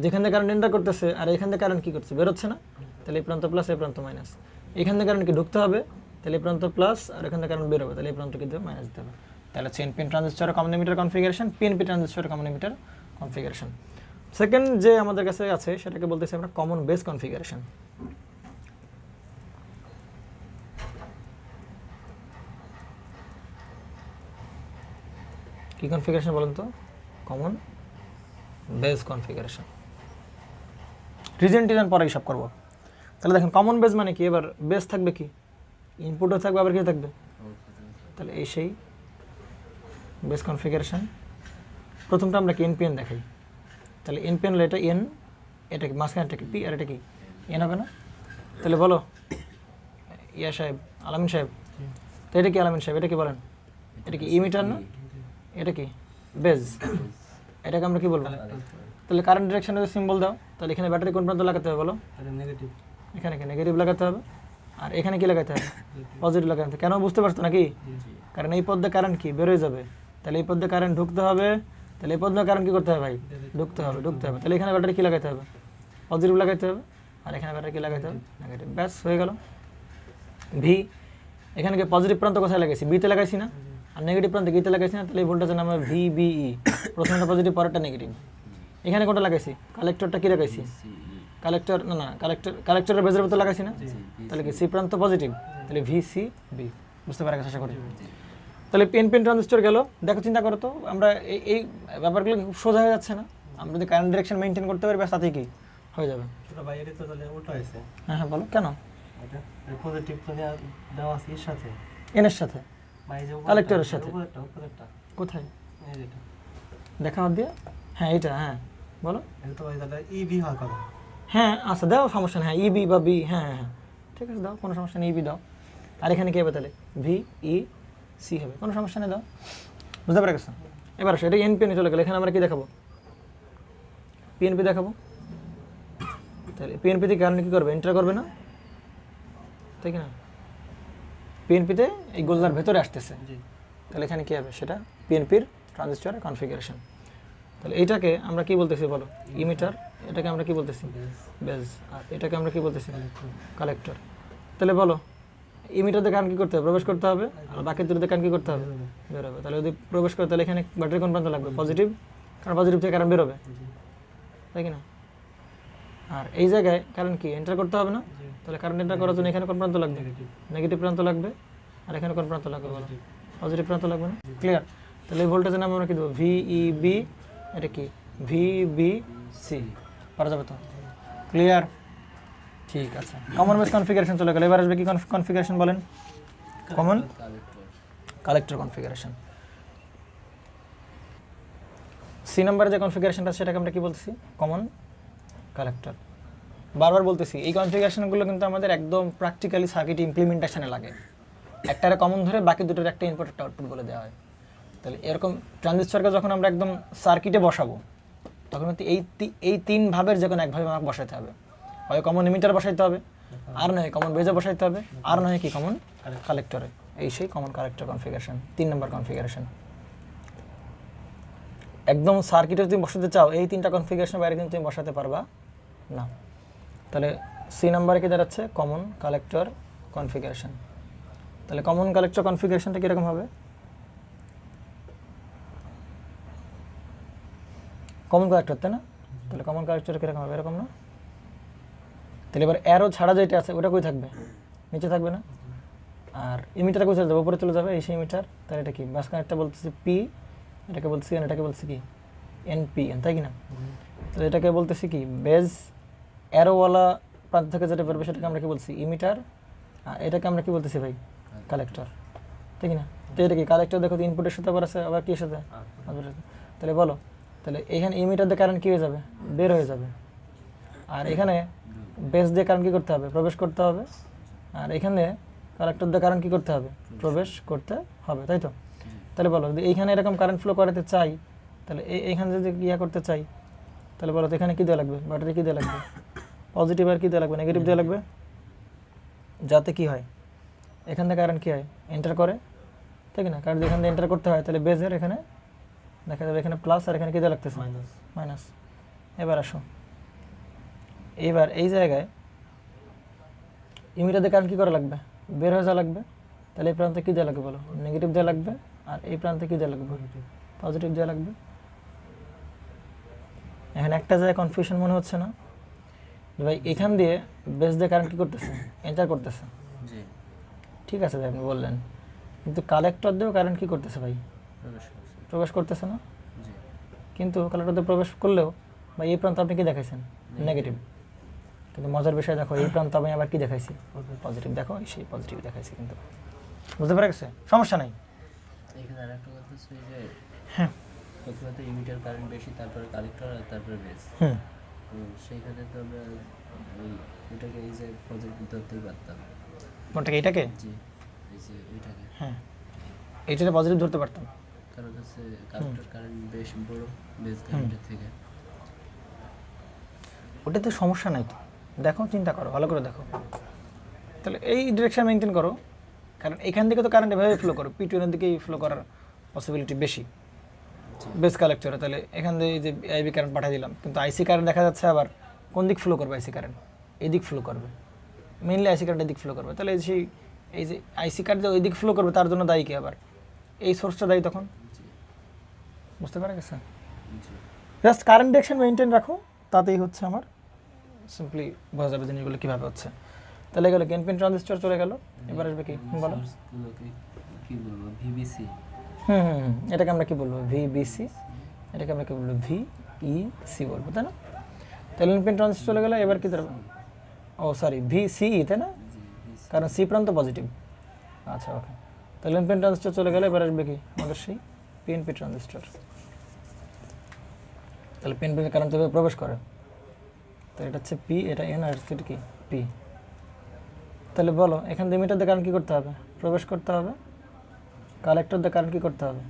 যেখান থেকে কারেন্ট এন্টার করতেছে আর এখান থেকে কারেন্ট কী করছে? বেরোচ্ছে না? তাহলে এই প্রান্ত প্লাস, এই প্রান্ত মাইনাস। এখান থেকে কারেন্ট কি ঢুকতে হবে? তাহলে এই প্রান্ত প্লাস, আর এখান থেকে কারেন্ট বেরোবে, তাহলে এই প্রান্ত কি দেবে? মাইনাস দিতে হবে। তাহলে হচ্ছে এনপিএন ট্রানজিস্টরের কমন ইমিটার কনফিগারেশন, পিএনপি ট্রানজিস্টরের কমন ইমিটার কনফিগারেশন। সেকেন্ড যে আমাদের কাছে আছে সেটাকে বলতেছি আমরা কমন বেস কনফিগারেশন। কি কনফিগারেশন বলেন তো? Common base configuration. রিজন টিজন পরে হিসাব করবো। তাহলে দেখেন কমন বেস মানে কি? এবার বেস থাকবে কি? ইনপুটও থাকবে, আবার কি থাকবে? তাহলে এই সেই বেস কনফিগারেশন। প্রথমটা আমরা কি এনপিএন দেখাই। তাহলে এনপিএন হলে এটা এন, এটা কি মাঝখানেটা কি? পি, আর এটা কি? এন হবে না? তাহলে বলো ইয়া সাহেব, আলামিন সাহেব, তো এটা কি আলামিন সাহেব? এটা কি বলেন? এটা কি ইমিটার না? এটা কি বেজ? এটাকে আমরা কি বলবো? তাহলে কারেন্ট ডিরেকশনের সিম্বল দাও। তাহলে এখানে ব্যাটারি কোন প্রান্ত লাগাতে হবে বলো? নেগেটিভ। এখানে কি নেগেটিভ লাগাতে হবে, আর এখানে কি লাগাতে হবে? পজিটিভ লাগাতে হবে। কেন বুঝতে পারছো নাকি? কারণ এই পথে কারেন্ট কি বেরোয় যাবে, তাহলে এই পথে কারেন্ট ঢুকতে হবে, তাহলে এই পথে কারেন্ট কি করতে হবে ভাই? ঢুকতে হবে, ঢুকতে হবে। তাহলে এখানে ব্যাটারি কি লাগাতে হবে? পজিটিভ লাগাতে হবে, আর এখানে ব্যাটারি কি লাগাতে হবে? নেগেটিভ। ব্যাস হয়ে গেল। ভি, এখানে কি পজিটিভ প্রান্ত কোথায় লাগাইছি? বিতে লাগাইছি না? আর নেগেটিভ প্রান্ত গিতে লাগাইছি না? তাহলে এই ভোল্টেজের নাম হবে ভিবিই। প্রথমটা পজিটিভ, পরেরটা নেগেটিভ। এখানে কোনটা লাগাইছি? কালেক্টরটা কি লাগাইছি? কালেক্টর না, কালেক্টরের বেজের ভিতর লাগাইছি না? তাহলে কি সি প্রান্ত পজিটিভ, তাহলে ভি সি বি। বুঝতে পারা গেছে আশা করি। তাহলে এনপিএন ট্রানজিস্টর গেল। দেখো চিন্তা করো তো, আমরা এই ব্যাপারগুলো খুব সোজা হয়ে যাচ্ছে না? আমরা যদি কারেন্ট ডিরেকশন মেনটেন করতে পারি ব্যাস তাতেই কি হয়ে যাবে। ছোট ভাই এটা তো তাহলে উল্টো হয়েছে। হ্যাঁ হ্যাঁ বলো কেন? এটা পজিটিভ তো দেওয়া আছে এর সাথে, এনের সাথে, কালেক্টরের সাথে। উপরেরটা কোথায় এই যেটা দেখা হাত দিয়ে? হ্যাঁ এইটা, হ্যাঁ বলো। এটা তো ভাই তাহলে ইবি হওয়ার কথা। হ্যাঁ আচ্ছা দাও, সমস্যা নেই। হ্যাঁ ইবি বা বি, হ্যাঁ হ্যাঁ হ্যাঁ ঠিক আছে দাও, কোনো সমস্যা নেই। ইবি দাও। আর এখানে কী হবে তাহলে? ভি ই সি হবে, কোনো সমস্যা নেই, দাও। বুঝতে পারা গেছে? এবার আসো, এটা এনপিএনে চলে গেলো। এখানে আমরা কি দেখাবো? পিএনপি দেখাবো। তাহলে পিএনপিতে কারেন্ট কী করবে? এন্টার করবে না, তাই কি না? পিএনপিতে এই গোলদার ভেতরে আসতেছে, তাহলে এখানে কী হবে? সেটা পিএনপির ট্রানজিস্টরের কনফিগারেশন। তাহলে এইটাকে আমরা কি বলতেছি বলো? ইমিটার। এটাকে আমরা কি বলতেছি? বেজ। আর এটাকে আমরা কি বলতেছি? কালেক্টর। তাহলে বলো ইমিটার দিয়ে কারেন্ট কি করতে হবে, প্রবেশ করতে হবে, আর বাকি দুটোতে কারেন্ট কি করতে হবে, বের হবে। তাহলে যদি প্রবেশ করে তাহলে এখানে ব্যাটারি কোন প্রান্ত লাগবে, পজিটিভ, কারণ পজিটিভ থেকে কারেন্ট বেরোবে, তাই কি না? আর এই জায়গায় কারেন্ট কি এন্টার করতে হবে না, তাহলে কারেন্ট এন্টার করার জন্য এখানে কোন প্রান্ত লাগবে, নেগেটিভ প্রান্ত লাগবে, আর এখানে কোন প্রান্ত লাগবে বলো, পজিটিভ প্রান্ত লাগবে না? ক্লিয়ার? তাহলে এই ভোল্টেজের নাম আমরা কি দেবো, ভিইবি, এটা কি ভিবিসি, পারা যাবে তো? ক্লিয়ার? ঠিক আছে, কমন বেস কনফিগারেশন চলে গেল। এবার আসবে কি কনফিগারেশন বলেন, কমন কালেক্টর কনফিগারেশন। সি নাম্বারে যে কনফিগারেশনটা সেটাকে আমরা কি বলতেছি, কমন কালেক্টর। বারবার বলতেছি এই কনফিগারেশনগুলো কিন্তু আমাদের একদম প্র্যাকটিক্যালি সার্কিট ইমপ্লিমেন্টেশনে লাগে। একটারে কমন ধরে বাকি দুটোর একটা ইনপুট একটা আউটপুট বলে দেওয়া হয়। তাহলে এরকম ট্রানজিস্টরকে যখন আমরা একদম সার্কিটে বসাবো তখন কিন্তু এই তিন ভাবের যে কোনো একভাবে আমাকে বসাতে হবে, হয় কমন ইমিটার বসাইতে হবে, আর নয় কমন বেজে বসাইতে হবে, আর নয় কি কমন কালেক্টরে। এই সেই কমন কালেক্টর কনফিগারেশন, 3 নম্বর কনফিগারেশন। একদম সার্কিটে তুমি বসাতে চাও এই 3টা কনফিগারেশনের বাইরে কিন্তু তুমি বসাতে পারবা না। তাহলে সি নাম্বারে কি দাঁড়াচ্ছে, কমন কালেক্টর কনফিগারেশন। তাহলে কমন কালেক্টর কনফিগারেশনটা কীরকম হবে, কমন কালেক্টর, তাই না? তাহলে কমন কালেক্টর কীরকম হবে, এরকম না? তাহলে এবার অ্যারো ছাড়া যেটা আছে ওটা কই থাকবে, নিচে থাকবে না? আর ইমিটার কই চলে যাবে, উপরে চলে যাবে, এই সেই ইমিটার। তাহলে এটা কি মাঝখানে একটা বলতেছি পি, এটাকে বলতেছি এন, এটাকে বলতেছি কি এনপিএন, তাই কি না? তাহলে এটাকে বলতেছি কি বেজ, অ্যারোওয়ালা প্রান্ত থেকে যেটা বেরোবে সেটাকে আমরা কি বলছি ইমিটার, আর এটাকে আমরা কি বলতেছি ভাই কালেক্টর, ঠিক না? তো এটা কি কালেক্টর, দেখো ইনপুটের সাথে আবার আছে, আবার কি সাথে আউটপুটের সাথে। তাহলে বলো, তাহলে এখানে ইমিটার দিয়ে কারেন্ট কী হয়ে যাবে, বের হয়ে যাবে, আর এখানে বেস দিয়ে কারেন্ট কী করতে হবে, প্রবেশ করতে হবে, আর এখানে কালেক্টর দিয়ে কারেন্ট কী করতে হবে, প্রবেশ করতে হবে, তাই তো? তাহলে বলো যদি এইখানে এরকম কারেন্ট ফ্লো করাতে চাই, তাহলে এইখানে যদি ইয়া করতে চাই, তাহলে বলো তো এখানে কী দেওয়া লাগবে, ব্যাটারি কী দেওয়া লাগবে, পজিটিভ আর কী দেওয়া লাগবে, নেগেটিভ দেওয়া লাগবে, যাতে কি হয় এখান থেকে কারেন্ট কী হয় এন্টার করে, ঠিক না? কারণ এখান থেকে এন্টার করতে হয় তাহলে বেজের এখানে দেখা যাবে এখানে প্লাস, আর এখানে কী দেওয়া লাগতেছে মাইনাস। এবার আসো, এবার এই জায়গায় ইমিটার দিয়ে কারেন্ট কী করা লাগবে, বের হয়ে যাওয়া লাগবে। তাহলে এই প্রান্তে কী দেওয়া লাগবে বলো, নেগেটিভ দেওয়া লাগবে, আর এই প্রান্তে কী দেওয়া লাগবে, পজিটিভ দেওয়া লাগবে। এখানে একটা জায়গায় কনফিউশন মনে হচ্ছে না ভাই, এখান দিয়ে বেস দিয়ে কারেন্ট কী করতেছে, এন্টার করতেছে, ঠিক আছে ভাই আপনি বললেন, কিন্তু কালেক্টর দিয়েও কারেন্ট কী করতেছে ভাই, প্রবেশ করতেছে না? কিন্তু কালেক্টর দিয়ে প্রবেশ করলেও ভাই এই প্রান্ত আপনি কী দেখাইছেন, নেগেটিভ, কিন্তু মজার বিষয় দেখো এই প্রান্ত আমি আবার কী দেখাইছি, পজিটিভ। দেখো সেই পজিটিভ দেখাইছি, কিন্তু বুঝতে পেরে গেছে, সমস্যা নাই। এখানে আরেকটা কথা হচ্ছে যে হ্যাঁ, প্রথমে তো ইমিটার কারেন্ট বেশি, তারপরে কালেক্টর, আর তারপরে বেস। সেইখানে তো আমরা ওইটাকে এই যে পজিটিভ ধরতেই পারতাম। কোনটাকে, এইটাকে? জি, এই যে ওইটাকে, হ্যাঁ, এইটাতে পজিটিভ ধরতে পারতাম, কারণ হচ্ছে কালেক্টর কারেন্ট বেশ বড় বেস কারেন্টের থেকে। ওটাতে সমস্যা নাই তো, দেখো চিন্তা করো, ভালো করে দেখো। তাহলে এই ডিরেকশন মেনটেন করো, কারণ এখান থেকে তো কারেন্ট এভাবে ফ্লো করো, P2 এর দিকেই ফ্লো করার পসিবিলিটি বেশি বেস কালেক্টরে। তাহলে এখান থেকে এই যে আইবি কারেন্ট পাঠিয়ে দিলাম, কিন্তু আইসি কারেন্ট দেখা যাচ্ছে আবার কোন দিক ফ্লো করবে, আইসি কারেন্ট এই দিক ফ্লো করবে, মেইনলি আইসি কারেন্ট এদিক ফ্লো করবে। তাহলে এই যে আইসি কারেন্ট যে ওই দিক ফ্লো করবে তার জন্য দায়ী কি, আবার এই সোর্সটা দায়ী তখন, বুঝতে পারা গেছে? জাস্ট কারেন্ট ডিরেকশন মেনটেন রাখো, তাতেই হচ্ছে আমার সিম্পলি বোঝা যাবে জিনিসগুলো কীভাবে হচ্ছে। তাহলে গেলো এনপিএন ট্রানজিস্টর চলে গেল। এবার আসবে কি বলো, কি বলবো, ভিবিসি। এটাকে আমরা কি বলবো, ভিবিসি, এটাকে আমরা কি বলবো, ভিইসি বলবো, তাই না? তাহলে এনপিএন ট্রানজিস্টর চলে গেল। এবার কি ধরবো, ও সরি ভিসিই, তাই না? কারণ সি প্রান্ত পজিটিভ। আচ্ছা ওকে, তাহলে এনপিএন ট্রানজিস্টর চলে গেলে এবার আসবে কি আমাদের সেই পিএনপি ট্রানজিস্টর। তাহলে পিএনপি কারেন্ট তবে প্রবেশ করে, তো এটা হচ্ছে পি, এটা এন, আর এটা কি পি। তাহলে বলো এখান থেকে মিটার দিয়ে কারেন্ট কী করতে হবে, প্রবেশ করতে হবে, কালেক্টর দিয়ে কারেন্ট কী করতে হবে,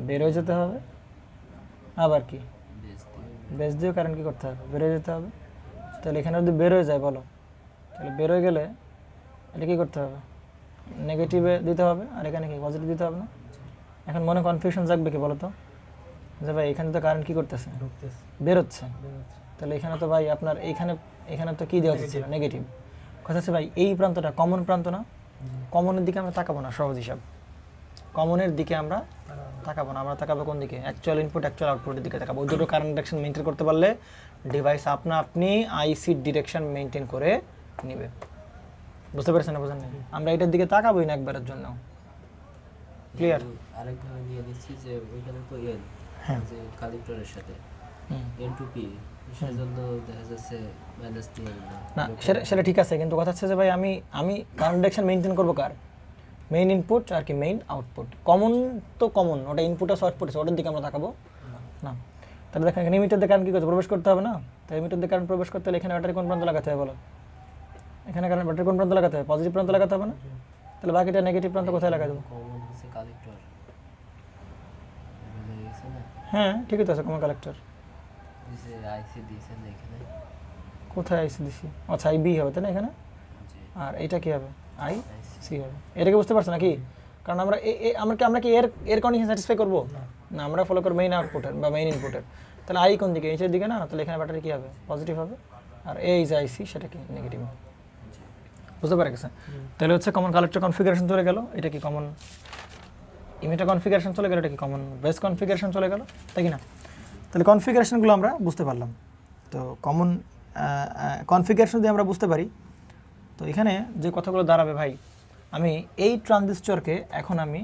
বের হয়ে যেতে হবে, আবার কি বেস দিয়েও কারেন্ট কী করতে হবে, বের হয়ে যেতে হবে। তাহলে এখানে যদি বের হয়ে যায় বলো, তাহলে বের হয়ে গেলে এটা কী করতে হবে, নেগেটিভে দিতে হবে, আর এখানে কি পজিটিভ দিতে হবে না? এখন মনে কনফিউশন জাগবে কি বলো তো, যে ভাই এখানে তো কারেন্ট কী করতেছে, বের হচ্ছে, তাহলে এখানে তো ভাই আপনার এখানে তো কী দেওয়া হচ্ছে, নেগেটিভ। কথা হচ্ছে ভাই এই প্রান্তটা কমন প্রান্ত না, কমনের দিকে আমরা তাকাবো না, সহজ হিসাব। কমনের দিকে আমরা তাকাবো না, আমরা তাকাবো কোন দিকে? অ্যাকচুয়াল ইনপুট অ্যাকচুয়াল আউটপুটের দিকে তাকাবো। ওই দুটো কারেন্ট ডিরেকশন মেনটেন করতে পারলে ডিভাইস আপনি আইসির ডিরেকশন মেনটেন করে নেবে। বুঝতে পারছেন না? বোঝেন না? আমরা এটার দিকে তাকাবোই না একবারের জন্য। ক্লিয়ার? আরেকভাবে নিয়ে নিচ্ছি যে ওইখানে তো এন, হ্যাঁ। যে কালেক্টরের সাথে হুম। এন টু পি, সেজন্য দেখা যাচ্ছে মাইনাস দিয়ে না, সেটা ঠিক আছে, কিন্তু কথা হচ্ছে যে ভাই আমি কারেন্ট ডিরেকশন মেনটেন করবো কার? মেইন ইনপুট আর কি মেইন আউটপুট। কমন তো কমন, ওটা ইনপুট আছে আউটপুট আছে, ওটার দিকে আমরা তাকাবো না। তাহলে দেখেন এখানে মিটার দিয়ে কারেন্ট কী করতে প্রবেশ করতে হবে না? তাই মিটার দিয়ে কারেন্ট প্রবেশ করতে হলে এখানে ব্যাটারি কোন প্রান্ত লাগাতে হবে বলো? এখানে কারেন্ট ব্যাটারি কোন প্রান্ত লাগাতে হবে? পজিটিভ প্রান্ত লাগাতে হবে না? তাহলে বাকিটা নেগেটিভ প্রান্ত কোথায় লাগাই দেবো? কমন হচ্ছে কালেক্টর, বুঝে গেছে না? হ্যাঁ ঠিকই তো আছে, কমন কালেক্টর। এই যে আইসি দিয়েছেন এখানে, কোথায় আইসি দিছি? আচ্ছা আই বি হবে তাই না এখানে? জি আর এইটা কি হবে? I IC. সি হবে। এটাকে বুঝতে পারছো নাকি? কারণ আমরা কি এর কন্ডিশন স্যাটিসফাই করবো না? আমরা ফলো করবো মেইন আউটপুটের বা মেইন ইনপুটের। তাহলে আই কোন দিকে? নিচের দিকে না? তাহলে এখানে ব্যাটারি কি হবে? পজিটিভ হবে। আর এই যে আইসি সেটা কি? নেগেটিভ। বুঝতে পারে গেছে? তাহলে হচ্ছে কমন কালেক্টর কনফিগারেশন চলে গেল, এটা কি কমন ইমিটার কনফিগারেশন চলে গেল, এটা কি কমন বেস কনফিগারেশন চলে গেল, তাই কি না? তাহলে কনফিগারেশনগুলো আমরা বুঝতে পারলাম। তো কমন কনফিগারেশন দিয়ে আমরা বুঝতে পারি। তো এখানে যে কথাগুলো দাঁড়াবে ভাই, আমি এই ট্রানজিস্টরকে এখন আমি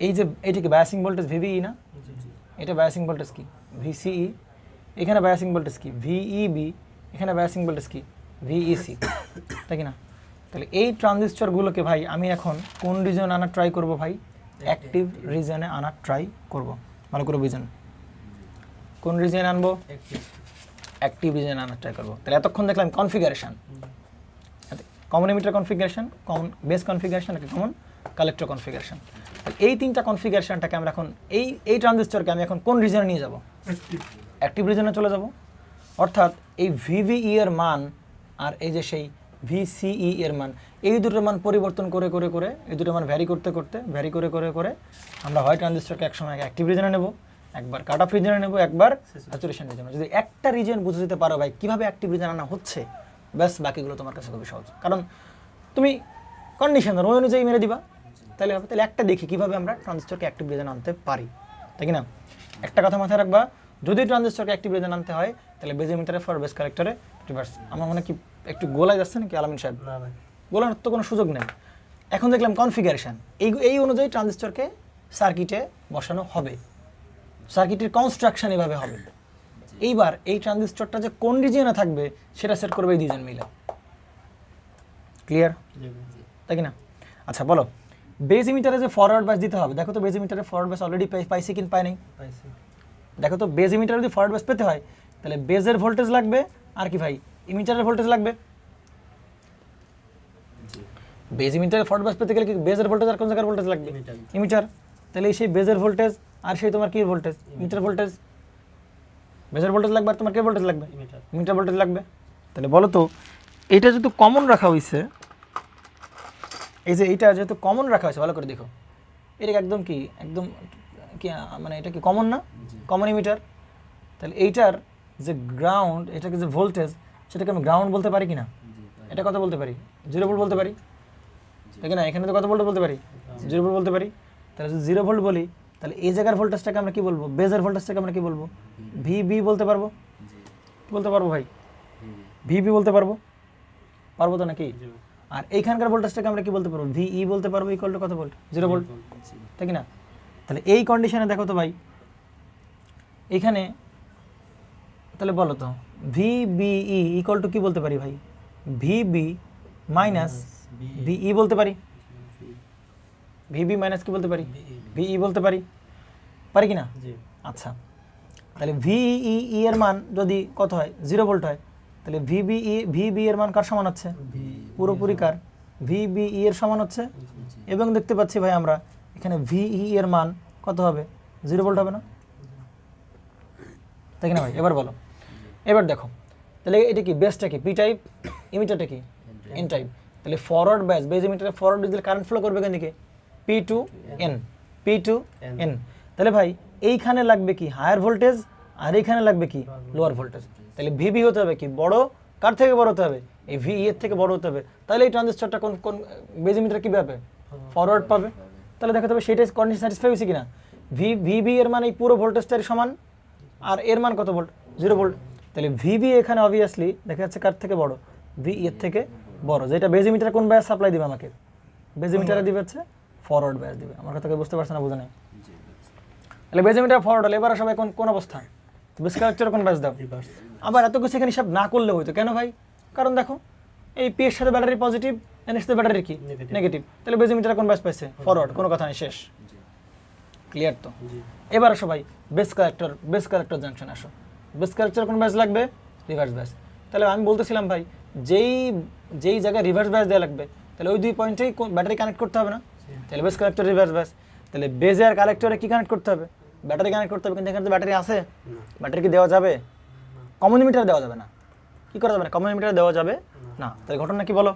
এই যে এইটাকে বায়াসিং ভোল্টেজ ভিভিই না, এটা বায়াসিং ভোল্টেজ কি? ভিসিই। এখানে বায়াসিং ভোল্টেজ কি? ভিইবি। এখানে বায়াসিং ভোল্টেজ কি? ভিইসি, তাই কি না? তাহলে এই ট্রানজিস্টরগুলোকে ভাই আমি এখন কোন রিজনে আনার ট্রাই করব ভাই? অ্যাক্টিভ রিজনে আনার ট্রাই করব। ভালো করে বুঝেন, কোন রিজনে আনবো? অ্যাক্টিভ রিজনে আনার ট্রাই করবো। তাহলে এতক্ষণ দেখলাম configuration, common emitter configuration, common base configuration, একটা কমন কালেক্টর কনফিগারেশন। এই তিনটা কনফিগারেশনটাকে আমরা এখন এই ট্রানজিস্টরকে আমি এখন কোন রিজনে নিয়ে যাব? অ্যাক্টিভ রিজনে চলে যাব। অর্থাৎ এই ভিভিই এর মান আর এই যে সেই ভিসিই এর মান, এই দুটোর মান পরিবর্তন করে করে করে এই দুটোর মান ভ্যারি করতে করতে ভ্যারি করে করে করে আমরা হয় ট্রানজিস্টরকে একসময় অ্যাক্টিভ রিজনে নেব, একবার কাট অফ রিজনে নেব, একবার স্যাচুরেশন রিজনে। যদি একটা রিজন বুঝে যেতে পারো ভাই কীভাবে অ্যাক্টিভ রিজন আনা হচ্ছে, ব্যাস বাকিগুলো তোমার কাছে খুবই সহজ। কারণ তুমি কন্ডিশন ওই অনুযায়ী মেরে দিবা, তাহলে হবে। তাহলে একটা দেখি কীভাবে আমরা ট্রানজিস্টরকে অ্যাক্টিভ রিজনে আনতে পারি, তাই কি না? একটা কথা মাথায় রাখবা, যদি ট্রানজিস্টরকে অ্যাক্টিভ রিজনে আনতে হয় তাহলে বেজ এমিটারে ফর বেস কালেক্টরে রিভার্স। আমার মনে কি একটু গোলায় যাচ্ছে নাকি আলামিন সাহেব? না ভাই, গোলার তো কোনো সুযোগ নেই। এখন দেখলাম কনফিগারেশন, এই অনুযায়ী ট্রানজিস্টরকে সার্কিটে বসানো হবে, সার্কিটের কনস্ট্রাকশন এভাবে হবে। এইবার এই ট্রানজিস্টরটা যে কোন রিজিয়নে থাকবে সেটা সেট করবে এই দুজন মিলে। ক্লিয়ার? তাই কি না? আচ্ছা বলো, বেজ ইমিটারে যে ফরওয়ার্ড বাস দিতে হবে, দেখো তো বেজ ইমিটারে ফরওয়ার্ড বাস অলরেডি পাইছি কিনা পাই নাই? পাইছি। দেখো তো বেজ ইমিটারে যদি ফরওয়ার্ড বাস পেতে হয় তাহলে বেজের ভোল্টেজ লাগবে আর কি ভাই? ইমিটারের ভোল্টেজ লাগবে। বেজ ইমিটারে ফরওয়ার্ড বাস পেতে গেলে কি বেজের ভোল্টেজ আর কোন জায়গার ভোল্টেজ লাগবে? ইমিটার। তাহলে সেই বেজের ভোল্টেজ আর সেই তোমার কি ভোল্টেজ? Emitter voltage. বেজের ভোল্টেজ লাগবে আর তোমার কি ভোল্টেজ লাগবে? ইমিটার ভোল্টেজ লাগবে। তাহলে বলো তো এটা যেহেতু কমন রাখা হয়েছে, এই যে এইটা যেহেতু কমন রাখা হয়েছে, ভালো করে দেখো, এটা একদম কি একদম কি মানে এটা কি কমন না? Common emitter. তাহলে এইটার যে গ্রাউন্ড, এটাকে যে ভোল্টেজ, সেটাকে আমি গ্রাউন্ড বলতে পারি কি না? এটা কত বলতে পারি? 0 ভোল্ট বলতে পারি, তাই না? এখানে তো কত ভোল্ট বলতে পারি? 0 ভোল্ট বলতে পারি। তাহলে যদি 0 ভোল্ট বলি তাহলে এই জায়গার ভোল্টেজটাকে আমরা কি বলবো? বেজের ভোল্টেজটাকে আমরা কি বলবো? ভিবি বলতে পারবো। কি বলতে পারবো ভাই? ভিবি বলতে পারবো, পারবো তো নাকি? আর এইখানকার ভোল্টেজটাকে আমরা কি বলতে পারবো? ভিই বলতে পারবো, ইকুয়াল টু কত ভোল্ট? 0 ভোল্ট, তাই কি না? তাহলে এই কন্ডিশনে দেখো তো ভাই, এখানে তাহলে বলো তো ভিবিই ইকুয়াল টু কি বলতে পারি ভাই? ভিবি মাইনাস ভিই বলতে পারি। ভিবি মাইনাস কি বলতে পারি? ভিই বলতে পারি, পারি কি না? আচ্ছা, তাহলে ভিই এর মান যদি কত হয়? 0 ভোল্ট হয়, তাহলে ভিবি এর মান কার সমান হচ্ছে? পুরোপুরি কার? ভিবিই এর সমান হচ্ছে। এবং দেখতে পাচ্ছি ভাই আমরা এখানে ভিই এর মান কত হবে? 0 ভোল্ট হবে না, তাই কি না ভাই? এবার বলো, এবার দেখো তাহলে এটা কি? বেসটা কি? পি টাইপ, ইমিটারটা কি? N type. তাহলে ফরওয়ার্ড ব্যাস, বেজ ইমিটারে ফরওয়ার্ড দিলে কারেন্ট ফ্লো করবে কোন দিকে? P to N, P to N. তাহলে ভাই এইখানে লাগবে কি? হায়ার ভোল্টেজ, আর এইখানে লাগবে কি? Lower voltage. তাহলে ভিবি হতে হবে কি? বড়, কার থেকে বড় হতে হবে? এই ভি এর থেকে বড় হতে হবে, তাহলে এই ট্রানজিস্টরটা কোন কোন বেজ ইমিটার কি পাবে, ফরওয়ার্ড পাবে। তাহলে দেখাতে হবে সেটাই কন্ডিশন স্যাটিসফাই হয়েছে কিনা। ভিবি এর মানে এই পুরো ভোল্টেজটার সমান, আর এর মান কত ভোল্ট, 0 ভোল্ট। তাহলে ভিবি এখানে অবভিয়াসলি দেখা যাচ্ছে কার থেকে বড়, ভি এর থেকে বড়। যেটা বেজ ইমিটার কোন ব্যাস সাপ্লাই দিবে আমাকে, বেজ ইমিটারে দিবে হচ্ছে ফরওয়ার্ড ব্যাস দিবে। আমার কথা বুঝতে পারছেন না, বোঝা নেই? তাহলে বেজ ইমিটার ফরওয়ার্ড হলে এবার সবাই কোন কোন অবস্থায়, বেস কালেক্টরে কোন ব্যাস দাও। আবার এত কিছু এখানে হিসাব না করলে হইতো, কেন ভাই? কারণ দেখো এই পি এর সাথে ব্যাটারি পজিটিভ, এন এর সাথে ব্যাটারি কি নেগেটিভ, তাহলে বেজ ইমিটার কোন ব্যাস পাইছে, ফরওয়ার্ড, কোনো কথা নেই, শেষ। ক্লিয়ার তো? এবার সবাই বেস কালেক্টর জাংশন আসো। বেস কালেক্টর কোন ব্যাস লাগবে, রিভার্স ব্যাস। তাহলে আমি বলতেছিলাম ভাই যেই জায়গায় রিভার্স ব্যাস দেওয়া লাগবে, তাহলে ওই 2 পয়েন্টেই ব্যাটারি কানেক্ট করতে হবে না? তাহলে বেস কালেক্টর রিভার্স ব্যাস। তাহলে বেজে আর কালেক্টরে কি কানেক্ট করতে হবে, ব্যাটারি কানেক্ট করতে হবে। কিন্তু এখানে তো ব্যাটারি আছে, ব্যাটারি কি দেওয়া যাবে? কমন মিটার দেওয়া যাবে না। কি করা যাবে না, কমন মিটার দেওয়া যাবে না। তাহলে ঘটনা কি বলো?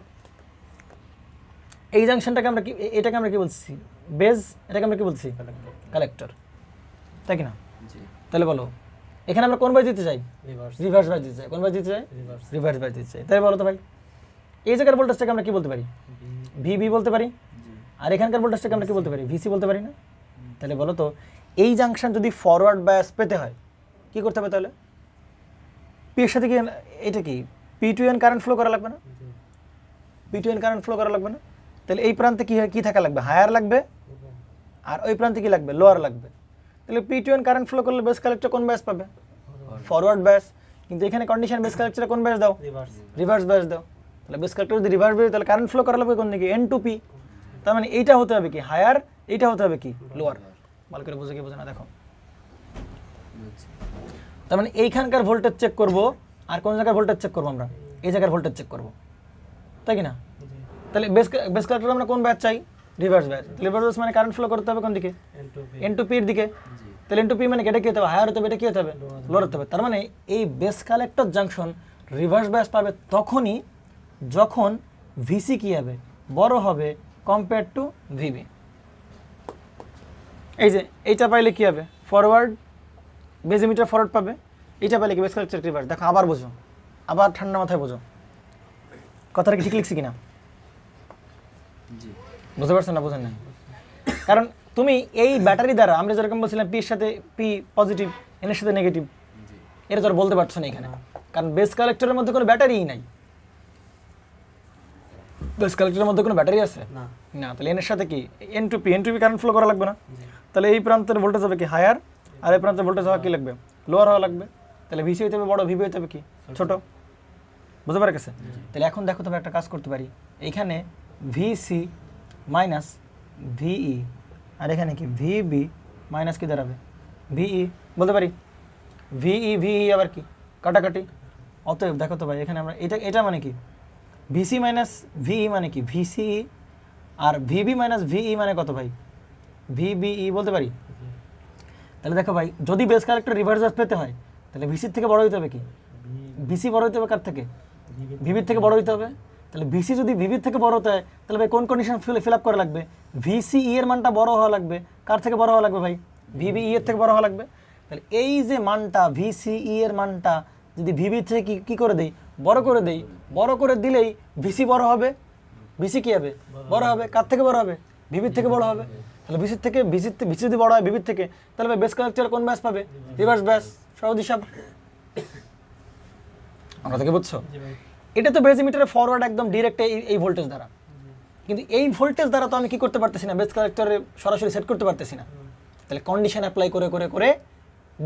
এই জাংশনটাকে আমরা কি, এটাকে আমরা কি বলছি, বেজ, এটাকে আমরা কি বলছি, কালেক্টর, তাই কি না? তাহলে বলো এখানে আমরা কোন ব্যাস দিতে চাই, রিভার্স ব্যাস দিতে চাই। কোন ব্যাস দিতে চাই, রিভার্স ব্যাস দিতে চাই। তাই বলো তো ভাই, এই জায়গার ভোল্টেজটাকে আমরা কি বলতে পারি, ভিবি বলতে পারি, আর এখানকার ভোল্টেজটাকে আমরা কি বলতে পারি, ভিসি বলতে পারি না? তাহলে বলো তো এই জাংশন যদি ফরওয়ার্ড ব্যাস পেতে হয় কি করতে হবে? তাহলে পি এর সাথে কি, এটা কি P to N current flow করা লাগবে না? P to N current flow করা লাগবে না? তাহলে এই প্রান্তে কি থাকা লাগবে, হায়ার লাগবে, আর ওই প্রান্তে কি লাগবে, লোয়ার লাগবে। তাহলে P to N current flow করলে বেস কালেক্টর কোন ব্যাস পাবে, ফরওয়ার্ড ব্যাস। কিন্তু এখানে কন্ডিশন বেস কালেক্টরে কোন ব্যাস দাও, রিভার্স ব্যাস দাও। তাহলে বেস কালেক্টর যদি রিভার্স ব্যাস, তাহলে কারেন্ট ফ্লো করা লাগবে কোন দিকে, এন টু পি। তার মানে এইটা হতে হবে কি হায়ার, এইটা হতে হবে কি লোয়ার। ভালো করে বুঝে কি বোঝে না দেখো। তার মানে এইখানকার ভোল্টেজ চেক করব, আর কোন জায়গার ভোল্টেজ চেক করব, আমরা এই জায়গার ভোল্টেজ চেক করব, তাই কি না? তাহলে বেস কালেক্টরে আমরা কোন ব্যাস চাই, রিভার্স ব্যাস। রিভার্স ব্যাস মানে কারেন্ট ফ্লো করতে হবে কোন দিকে, এন টু পির দিকে। তাহলে এন টু পি মানে এটা কি হতে হবে, হায়ার হতে হবে, এটা কি হতে হবে, লোয়ার হতে হবে। তার মানে এই বেস কালেক্টর জাংশন রিভার্স ব্যাস পাবে তখনই যখন ভিসি কি হবে, বড় হবে কম্পেয়ার টু ভিবি। এই যে এইটা পাইলে কি হবে, ফরওয়ার্ড, বেজ ইমিটার ফরওয়ার্ড পাবে। এইটা পাইলে কি বেস কালেক্টর রিভার্স। দেখো আবার বোঝো, আবার ঠান্ডা মাথায় বোঝো কথাটা কি ঠিক লিখছি কিনা, বুঝতে পারছেন না, বোঝেন না? কারণ তুমি এই ব্যাটারি দ্বারা, আমরা যেরকম বলছিলাম পি এর সাথে পি পজিটিভ, এন এর সাথে নেগেটিভ, এটা তো আর বলতে পারছো না এখানে, কারণ বেস কালেক্টরের মধ্যে কোনো ব্যাটারিই নাই। বেস কালেক্টরের মধ্যে কোনো ব্যাটারি আছে না। তাহলে এন এর সাথে কি, N to P current flow করা লাগবে না? তাহলে এই প্রান্তের ভোল্টেজ হবে কি হায়ার, আর এই প্রান্তের ভোল্টেজ হওয়া কি লাগবে, লোয়ার হওয়া লাগবে। তাহলে ভিসি হইতে হবে বড়, ভিবি হইতে হবে কি ছোট। বুঝতে পারা গেছে? তাহলে এখন দেখো তবে একটা কাজ করতে পারি, এইখানে ভিসি মাইনাস ভিই, আর এখানে কি ভিবি মাইনাস কি দাঁড়াবে, ভিই বলতে পারি। ভিই আবার কি কাটাকাটি। অতএব দেখো তো ভাই এখানে আমরা এটা মানে কি, ভিসি মাইনাস ভিই মানে কি ভিসি, আর ভিবি মাইনাস ভিই মানে কত ভাই, ভিবিই বলতে পারি। তাহলে দেখো ভাই যদি বেস কালেক্টর রিভার্স ব্যাস পেতে হয় তাহলে ভিসির থেকে বড় হইতে হবে কি, ভিসি বড় হইতে হবে কার থেকে, ভিবির থেকে বড় হইতে হবে। তাহলে ভিসি যদি ভিবির থেকে বড় হতে হয় তাহলে ভাই কোন কন্ডিশন ফিল আপ করা লাগবে, ভিসিই এর মানটা বড় হওয়া লাগবে, কার থেকে বড় হওয়া লাগবে ভাই, ভিবিই এর থেকে বড় হওয়া লাগবে। তাহলে এই যে মানটা ভিসিই এর মানটা যদি ভিবি থেকে কি করে দেই, বড় করে দেই, বড় করে দিলেই ভিসি বড় হবে, ভিসি কি হবে, বড় হবে। কার থেকে বড় হবে, ভিবির থেকে বড় হবে। তাহলে ভিসি যদি বড় হয় ভিবির থেকে, তাহলে ভাই বেস কালেক্টর কোন ব্যাস পাবে, রিভার্স ব্যাস। সহজ হিসাব, আমরা থেকে বুঝছো? এটা তো বেস ইমিটারে ফরওয়ার্ড একদম ডিরেক্ট এই ভোল্টেজ দ্বারা, কিন্তু এই ভোল্টেজ দ্বারা তো আমি কি করতে পারতেছি না, বেস কালেক্টরে সরাসরি সেট করতে পারতেছি না। তাহলে কন্ডিশন অ্যাপ্লাই করে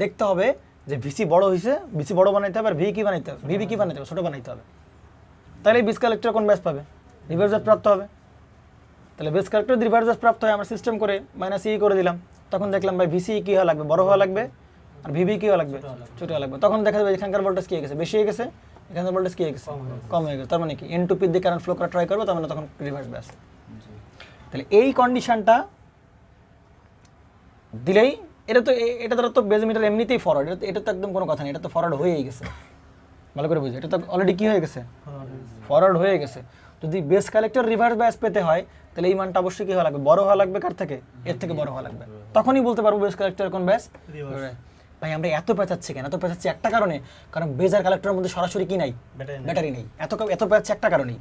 দেখতে হবে যে ভিসি বড় হয়েছে, ভিসি বড় বানাইতে হবে, আর ভি কি বানাইতে হবে, ভিবি কি বানাইতে হবে, ছোটো বানাইতে হবে। তাহলে বেস কালেক্টর কোন ব্যাস পাবে, রিভার্স ব্যাস প্রাপ্ত হবে। তাহলে বেস কালেক্টর যদি রিভার্স ব্যাস প্রাপ্ত হয়, আমরা সিস্টেম করে মাইনাস ই করে দিলাম, তখন দেখলাম ভাই ভিসি কি হওয়া লাগবে, বড় হওয়া লাগবে, আর ভিবি কি হওয়া লাগবে, ছোটো হওয়া লাগবে। তখন দেখা যাবে এখানকার ভোল্টেজ কি হয়ে গেছে, বেশি হয়ে গেছে, এখানকার ভোল্টেজ কি হয়ে গেছে, কম হয়ে গেছে। তার মানে কি এন টু পির দিকে কারেন্ট ফ্লো করা ট্রাই করবো, তার মানে তখন রিভার্স ব্যাস। তাহলে এই কন্ডিশনটা দিলেই এটা দ্বারা তো বেজ মিটার এমনিতেই ফরওয়ার্ড, এটা তো একদম কোনো কথা নেই, এটা তো ফরওয়ার্ড হয়েই গেছে। ভালো করে বুঝো, এটা তো অলরেডি কি হয়ে গেছে, ফরওয়ার্ড হয়ে গেছে। যদি বেস কালেক্টর রিভার্স ব্যাস পেতে হয় তাহলে এই মানটা অবশ্যই কি হওয়া লাগবে, বড় হওয়া লাগবে, কার থেকে, এর থেকে বড় হওয়া লাগবে। তখনই বলতে পারবো বেস কালেক্টর কোন ব্যাস। ভাই আমরা এত পেঁচাচ্ছি কেন? এত পেঁচাচ্ছি একটা কারণে, কারণ বেজ আর কালেক্টরের মধ্যে সরাসরি কি নাই, ব্যাটারি ব্যাটারি নেই। এত পেঁচাচ্ছি একটা কারণেই,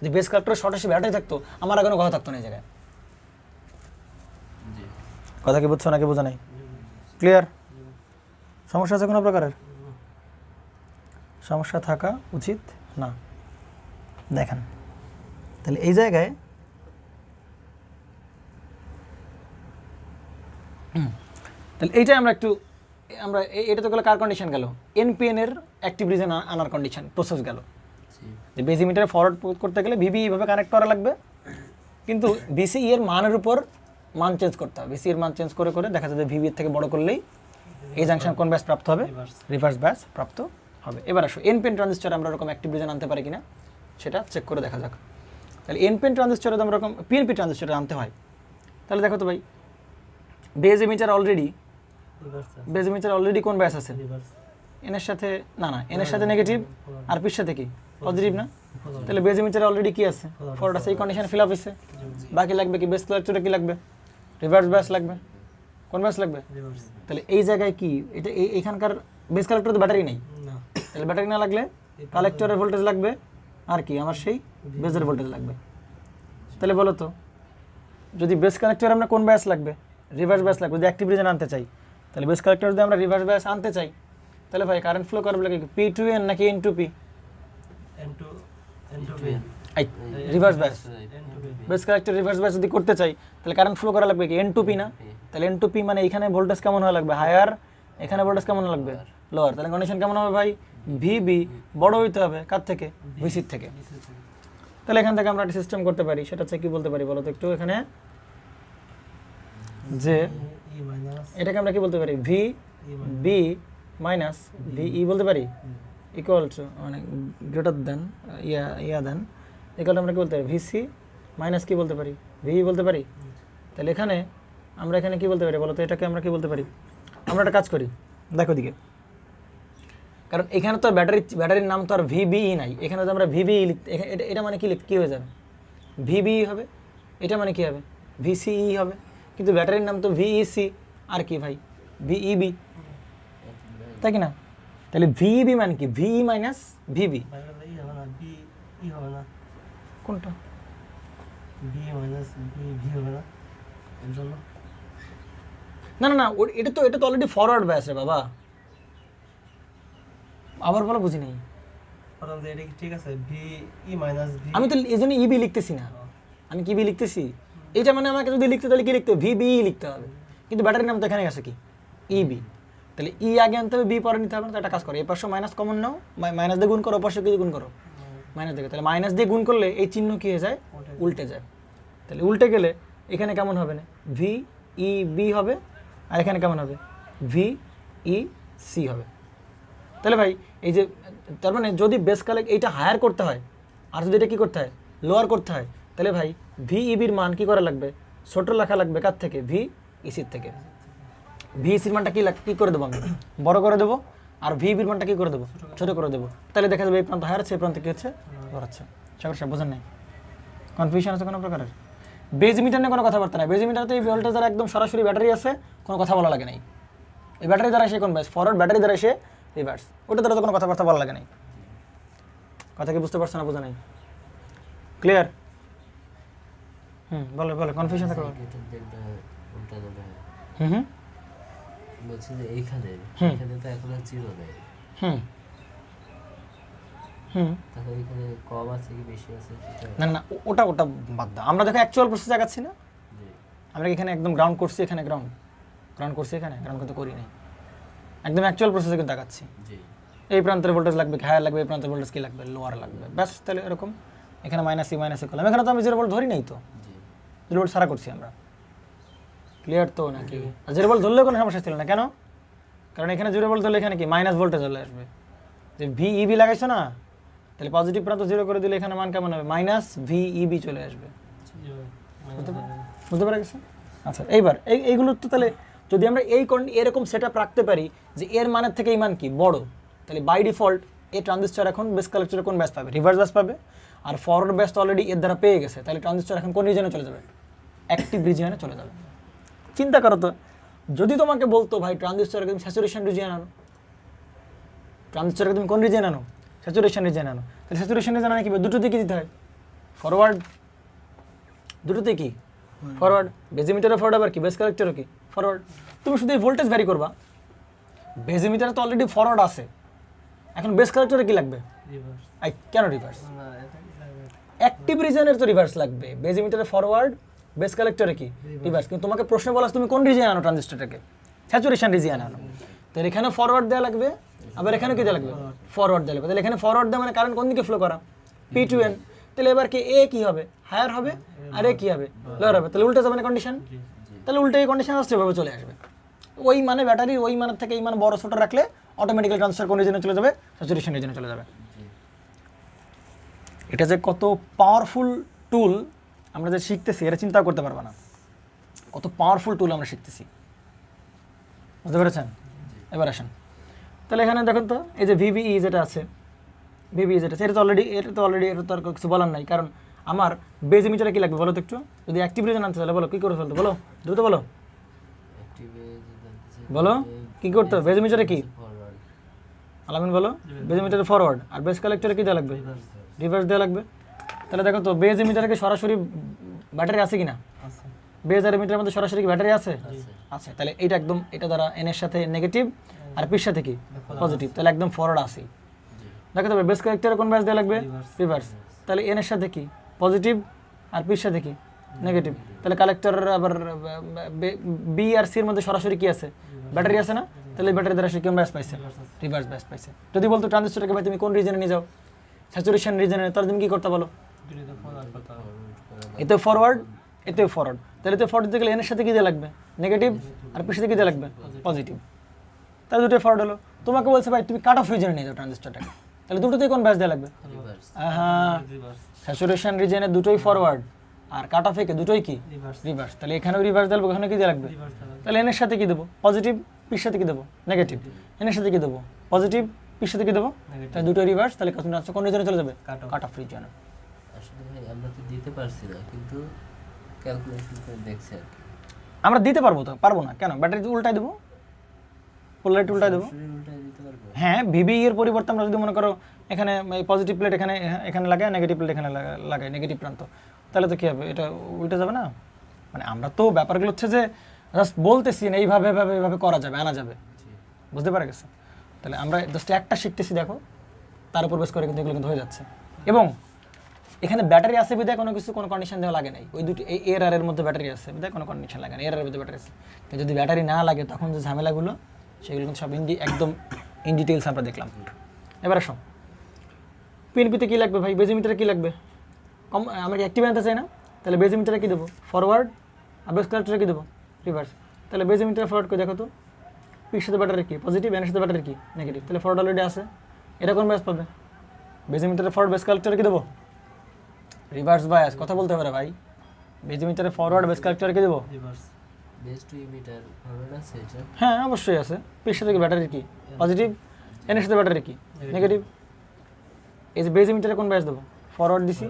যে বেজ কালেক্টরের সরাসরি ব্যাটারি থাকতো আমার আর কোনো কথা থাকতো না এই জায়গায়। জি কথা কি বুঝছো নাকি বোঝা নাই? ক্লিয়ার? সমস্যা আছে কোনো প্রকারের? সমস্যা থাকা উচিত না। দেখেন তাহলে এই জায়গায় তাহলে এইটাই আমরা একটু এটা তো গেল কার কন্ডিশন গেল, এনপিএন এর অ্যাক্টিভ রিজন আনার কন্ডিশন প্রসেস গেল। জি যে বেজ ইমিটার ফরওয়ার্ড করতে গেলে ভিবি এইভাবে কানেক্ট করা লাগবে, কিন্তু ভিসিই এর মানের উপর মান চেঞ্জ করতে হবে। ভিসি এর মান চেঞ্জ করে করে দেখা যাবে ভিবি এর থেকে বড় করলেই এই জাংশন কোন ব্যাস প্রাপ্ত হবে, রিভার্স ব্যাস প্রাপ্ত হবে। এবার আসো এনপিএন ট্রানজিস্টরে আমরা এরকম অ্যাক্টিভ রিজন আনতে পারি কিনা সেটা চেক করে দেখা যাক। তাহলে এনপিএন ট্রানজিস্টরে আমরা এরকম পিএনপি ট্রানজিস্টরে আনতে হয়, তাহলে দেখো তো ভাই বেজ ইমিটার অলরেডি কোন ব্যাস আছে, এন এর সাথে না এন এর সাথে নেগেটিভ আর পির সাথে কি পজিটিভ না, তাহলে বেজ ইমিটারে অলরেডি কি আছে, ফরওয়ার্ড আছে। এই কন্ডিশন ফিল আপ হইছে, বাকি লাগবে কি বেস কালেক্টরে কি লাগবে, রিভার্স ব্যাস লাগবে। কোন ব্যাস লাগবে? তাহলে এই জায়গায় কি এটা এখানকার বেস কালেক্টরে তো ব্যাটারি নেই, তাহলে ব্যাটারি না লাগলে কালেক্টরের ভোল্টেজ লাগবে আর কি আমার সেই বেজের ভোল্টেজ লাগবে। তাহলে বলো তো যদি বেস কালেক্টরে আমরা কোন ব্যাস লাগবে, রিভার্স ব্যাস লাগবে। যদি অ্যাক্টিভ রিজন আনতে চাই তাহলে বেস কালেক্টর যদি আমরা রিভার্স ব্যাস আনতে চাই তাহলে ভাই কারেন্ট ফ্লো করবে লাগে পি টু এন নাকি এন টু পি, রিভার্স ব্যাস। বেস কালেক্টর রিভার্স ব্যাস যদি করতে চাই তাহলে কারেন্ট ফ্লো করা লাগবে কি এন টু পি না, তাহলে এন টু পি মানে এখানে ভোল্টেজ কেমন হওয়া লাগবে হায়ার, এখানে ভোল্টেজ কেমন লাগবে লোয়ার। তাহলে কন্ডিশন কেমন হবে ভাই, ভিবি বড় হইতে হবে কার থেকে, ভিসির থেকে। তাহলে এখান থেকে আমরা একটা সিস্টেম করতে পারি, সেটা হচ্ছে কি বলতে পারি বলো তো একটু, এখানে যে এটাকে আমরা কি বলতে পারি, ভি বি মাইনাস ভিই বলতে পারি, ইকুয়াল টু মানে গ্রেটার দেন ইয়া দেন ইকুয়াল আমরা কি বলতে পারি, ভিসি মাইনাস কি বলতে পারি, ভিই বলতে পারি। তাহলে এখানে আমরা এখানে কি বলতে পারি বলো তো, এটাকে আমরা কি বলতে পারি, আমরা একটা কাজ করি দেখো দিকে, কারণ এখানে তো ব্যাটারির নাম তো আর ভিবিই নাই, এখানে তো আমরা ভিবিই লিখতে, এটা মানে কি হয়ে যাবে, ভিবিই হবে, এটা মানে কি হবে ভিসিই হবে, কিন্তু ব্যাটারির নাম তো ভিইসি আর কি ভাই ভিইবি, তাই কি না? তাহলে ভিইবি মানে কি, ভিই মাইনাস ভিবি, কোনটা না না না এটা তো অলরেডি ফরওয়ার্ড ব্যাস রে বাবা, আবার বলো বুঝি নেই। ঠিক আছে ভি মাইনাস ভি, আমি তো এই জন্য ইবি লিখতেছি না, আমি কি বি লিখতেছি, এটা মানে আমাকে যদি লিখতে তাহলে কি লিখতে হবে, ভিবি লিখতে হবে, কিন্তু ব্যাটারির নাম তো এখানে আছে কি ইবি, তাহলে ই আগে আনতে হবে বি পরে নিতে হবে না। তো একটা কাজ করো, এই পাশে মাইনাস কমন নাও, মাইনাস দিয়ে গুণ করো, পাশে কি গুণ করো মাইনাস দিয়ে, তাহলে মাইনাস দিয়ে গুণ করলে এই চিহ্ন কি হয়ে যায়, উল্টে যায়। তাহলে উল্টে গেলে এখানে কেমন হবে না, ভি ই বি হবে, আর এখানে কেমন হবে ভি ই সি হবে। তাহলে ভাই এই যে তার মানে যদি বেস কালেক্ট এইটা হায়ার করতে হয় আর যদি এটা কী করতে হয় লোয়ার করতে হয়, তাহলে ভাই ভিইবির মান কী করা লাগবে, ছোটো লেখা লাগবে কার থেকে, ভি ইসির থেকে। ভি ইসির মানটা কী করে দেবো আমি, বড় করে দেবো, আর ভিইবির মানটা কী করে দেবো, ছোটো করে দেবো। তাহলে দেখা যাবে এই প্রান্ত হায়ার আছে, এই প্রান্ত কী হচ্ছে লোয়ার হচ্ছে। সাগর সাহেব বোঝেন নাই, কনফিউশন আছে কোনো প্রকারের? বেজ মিটার নিয়ে কোনো কথাবার্তা নাই, বেজ মিটারে তো এই ভোল্টেজ দ্বারা একদম সরাসরি ব্যাটারি আছে, কোনো কথা বলা লাগে নাই। এই ব্যাটারি দ্বারা এসে কোন ব্যাস ফরওয়ার্ড, ব্যাটারি দ্বারা এসে রিভার্স, ওটা দ্বারা তো কোনো কথাবার্তা বলা লাগে নাই। কথা কি বুঝতে পারছো না বোঝা নাই? ক্লিয়ার? বলো কনফিউশন থাকবে। উল্টা দেবে, হুম বলছি যে এইখানে তো এখন জিরো নেই, তাহলে এখানে কম আছে কি বেশি আছে সেটা না ওটা বাদ দাও, আমরা দেখো অ্যাকচুয়াল প্রসেস দেখাচ্ছি না, আমরা এখানে একদম গ্রাউন্ড করছি, এখানে গ্রাউন্ড করছি, এখানে গ্রাউন্ড কিন্তু করি নাই, একদম অ্যাকচুয়াল প্রসেসে কিন্তু দেখাচ্ছি। এই প্রান্তের ভোল্টেজ লাগবে হায়ার লাগবে, এই প্রান্তের ভোল্টেজ কি লাগবে লোয়ার লাগবে, ব্যাস। তাহলে এরকম এখানে মাইনাস ই করলাম, এখানে তো আমি 0 ভোল্ট ধরি নাই, তো 0 ভোল্ট সারা করছি আমরা। ক্লিয়ার তো নাকি? 0 ভোল্ট ধরলেও কোনো সমস্যা ছিল না, কেন? কারণ এখানে 0 ভোল্ট ধরলে এখানে কি মাইনাস ভোল্টেজ চলে আসবে, যে ভিইবি লাগাইছো না, তাহলে পজিটিভ প্রান্ত 0 করে দিলে এখানে মান কেমন হবে, মাইনাস ভিইবি চলে আসবে। বুঝতে পারা গেছে? আচ্ছা এইবার এইগুলো তো তাহলে যদি আমরা এরকম সেট আপ রাখতে পারি যে এর মানের থেকে এই মান কি বড়, তাহলে বাই ডিফল্ট এই ট্রানজিস্টর এখন বেস কালেক্টরে কোন ব্যাস পাবে, রিভার্স ব্যাস পাবে, আর ফরওয়ার্ড ব্যাস তো অলরেডি এর দ্বারা পেয়ে গেছে, তাহলে ট্রানজিস্টর এখন কোন রিজনে চলে যাবে, অ্যাক্টিভ রিজনে চলে যাবে। চিন্তা করো তো, যদি তোমাকে বলতো ভাই ট্রানজিস্টরকে তুমি স্যাচুরেশন রিজিয়ন আনো, ট্রানজিস্টরকে তুমি কোন রিজিয়ন আনো? স্যাচুরেশন রিজিয়ন আনো। তাহলে স্যাচুরেশন রিজিয়ন আনে কি দুটোতে কি দিতে হয়? ফরওয়ার্ড। দুটোতে কি ফরওয়ার্ড? বেজ এমিটারে ফরওয়ার্ড, আবার কি বেস কালেক্টরও কি ফরওয়ার্ড। তুমি শুধু এই ভোল্টেজ ভ্যারি করবা। বেজ এমিটারে তো অলরেডি ফরওয়ার্ড আছে, এখন বেস কালেক্টরে কি লাগবে? রিভার্স। কেন রিভার্স? না এটা অ্যাক্টিভ রিজনের তো রিভার্স লাগবে। বেজ এমিটারে ফরওয়ার্ড, বেস কালেক্টরে কি রিভার্স। কিন্তু তোমাকে প্রশ্ন বলা আছে তুমি কোন রিজিয়ন আনো ট্রানজিস্টরটাকে? স্যাচুরেশন রিজিয়ন আনো। তাহলে এখানে ফরওয়ার্ড দেওয়া লাগবে, আবার এখানে কি দেওয়া লাগবে? ফরওয়ার্ড দেওয়া লাগবে। তাহলে এখানে ফরওয়ার্ড দেওয়া মানে কারেন্ট কোন দিকে ফ্লো করা? P to N. তাহলে এবার কি এ কি হবে? হায়ার হবে, আর এ কি হবে? লোয়ার হবে। তাহলে উল্টে যাবে না কন্ডিশন? তাহলে উল্টে এই কন্ডিশন আসছে ভাবে চলে আসবে। ওই মানে ব্যাটারি ওই মানের থেকে এই মান বড় ছোট রাখলে অটোমেটিক্যালি ট্রান্সফার কোন রিজনে চলে যাবে? স্যাচুরেশন রিজনে চলে যাবে। এটা যে কত পাওয়ারফুল টুল আমরা যে শিখতেছি এটা চিন্তা করতে পারবো না, কত পাওয়ারফুল টুল আমরা শিখতেছি। বুঝতে পেরেছেন? এবার আসেন, তাহলে এখানে দেখুন তো এই যে ভিবিই যেটা আছে, ভিবিই যেটা আছে এটা তো অলরেডি এটা তো আর কিছু বলার নাই, কারণ আমার বেজ এমিটারে কি লাগবে বলো তো একটু। যদি অ্যাক্টিভ রিজন আনতে চাইলে বলো কী করে ফেলতো, বলো দ্রুত বলো, বলো কী করতে হবে? বেজ এমিটারে কি ফরওয়ার্ড, আলামিন বলো? বেজ এমিটারে ফরওয়ার্ড, আর বেস কালেক্টরে কি দেওয়া লাগবে? রিভার্স দেওয়া লাগবে। তাহলে দেখো তো বেজ এমিটারে কি সরাসরি ব্যাটারি আছে কিনা? আছে। বেজ আর এমিটারের মধ্যে সরাসরি কি ব্যাটারি আছে? আছে। তাহলে এইটা একদম, এটা দ্বারা এন এর সাথে নেগেটিভ আর পির সাথে কি পজিটিভ, তাহলে একদম ফরওয়ার্ড আছে। দেখো তবে বেস কালেক্টরে কোন ব্যাস দেওয়া লাগবে? রিভার্স। তাহলে এন এর সাথে কি পজিটিভ আর পির সাথে কি নেগেটিভ। তাহলে কালেক্টরের আবার বি আর সির মধ্যে সরাসরি কি আছে? ব্যাটারি আছে না? তাহলে ব্যাটারি দ্বারা সে কেমন ব্যাস পাইছে? রিভার্স ব্যাস পাইছে। যদি বলতো ট্রানজিস্টরকে ভাই তুমি কোন রিজনে নিয়ে যাও? স্যাচুরেশন রিজনে, তাহলে তুমি কি করতে বলো? দুটোতে ফরওয়ার্ড করতে হবে। এতে ফরওয়ার্ড, এতেও ফরওয়ার্ড। তাহলে এতে ফরওয়ার্ড দিতে গেলে এনের সাথে কি দেওয়া লাগবে? নেগেটিভ, আর পির সাথে কি দেওয়া লাগবে? পজিটিভ। তাহলে দুটোই ফরওয়ার্ড হলো। তোমাকে বলছে ভাই তুমি কাট অফ রিজনে নিয়ে যাও ট্রানজিস্টরটাকে, তাহলে দুটোতেই কোন ব্যাস দেওয়া লাগবে? রিভার্স, হ্যাঁ, রিভার্স। স্যাচুরেশন রিজনে দুটোই ফরওয়ার্ড, আর কাট অফে দুটোই কি রিভার্স। রিভার্স। তাহলে এখানেও রিভার্স দেবো, এখানে কি দেওয়া লাগবে? রিভার্স হবে। তাহলে এনের সাথে কি দেবো? পজিটিভ, পির সাথে কি দেবো? নেগেটিভ। এনের সাথে কি দেবো? পজিটিভ, পির সাথে কি দেবো? নেগেটিভ। তাহলে দুটো রিভার্স। তাহলে কোন রিজনে চলে যাবে? Cut off. কাট অফ রিজনে। আসলে ভাই আমরা তো দিতে পারছি না, কিন্তু ক্যালকুলেশন করে দেখছি আর কি। আমরা দিতে পারবো তো, পারবো না কেন? ব্যাটারি উল্টাই দেবো, পোলারিটি উল্টাই দেবো। সরাসরি উল্টায় দিতে পারবো? হ্যাঁ, ভিবি এর পরিবর্তে আমরা যদি মনে করো এখানে পজিটিভ প্লেট এখানে এখানে লাগাই, নেগেটিভ প্লেট এখানে লাগাই, নেগেটিভ প্রান্ত, তাহলে তো কী হবে? এটা উল্টে যাবে না? মানে আমরা তো ব্যাপারগুলো হচ্ছে যে জাস্ট বলতেছি না এইভাবে এইভাবে করা যাবে, আনা যাবে। বুঝতে পারা গেছে? তাহলে আমরা জাস্ট একটা শিখতেছি, দেখো তার উপর বেস করে কিন্তু এগুলো কিন্তু হয়ে যাচ্ছে। এবং এখানে ব্যাটারি আছে বিধায় কোনো কন্ডিশন দেওয়া লাগে নাই। ওই দুটি এই এর আর এর মধ্যে ব্যাটারি আছে বিধায় কোনো কন্ডিশন লাগে না, এর আর এর মধ্যে ব্যাটারি আছে। কিন্তু যদি ব্যাটারি না লাগে তখন যে ঝামেলাগুলো সেগুলো কিন্তু সব একদম ইন ডিটেলস আমরা দেখলাম। এবার আসো, পিএনপিতে কী লাগবে ভাই? বেজ এমিটারে কী লাগবে? আমরা কি অ্যাক্টিভ আনতে চাই না? তাহলে বেজ এমিটারে কী দেবো? ফরওয়ার্ড। আর বেস কালেক্টরে কী দেবো? রিভার্স। তাহলে বেজ এমিটারে ফরওয়ার্ড করে দেখো তো, পির সাথে ব্যাটারি কি পজিটিভ, এনের সাথে ব্যাটারি কি নেগেটিভ। তাহলে ফরওয়ার্ড অলরেডি আছে, এটা কোন ব্যাস পাবে? বেজ এমিটারে ফরওয়ার্ড, বেস কালেক্টরে কী দেবো? Reverse bias. কথা বলতে পারে ভাই, বেজ এমিটারে ফরওয়ার্ড, বেস কালেক্টরে কী দেবো? Reverse. Base to emitter forward আছে এটা? হ্যাঁ অবশ্যই আছে। পির সাথে কি ব্যাটারি কি পজিটিভ, এনের সাথে ব্যাটারি কি নেগেটিভ। এই যে বেজ এমিটারে কোন ব্যাস দেবো? ফরওয়ার্ড দিছি।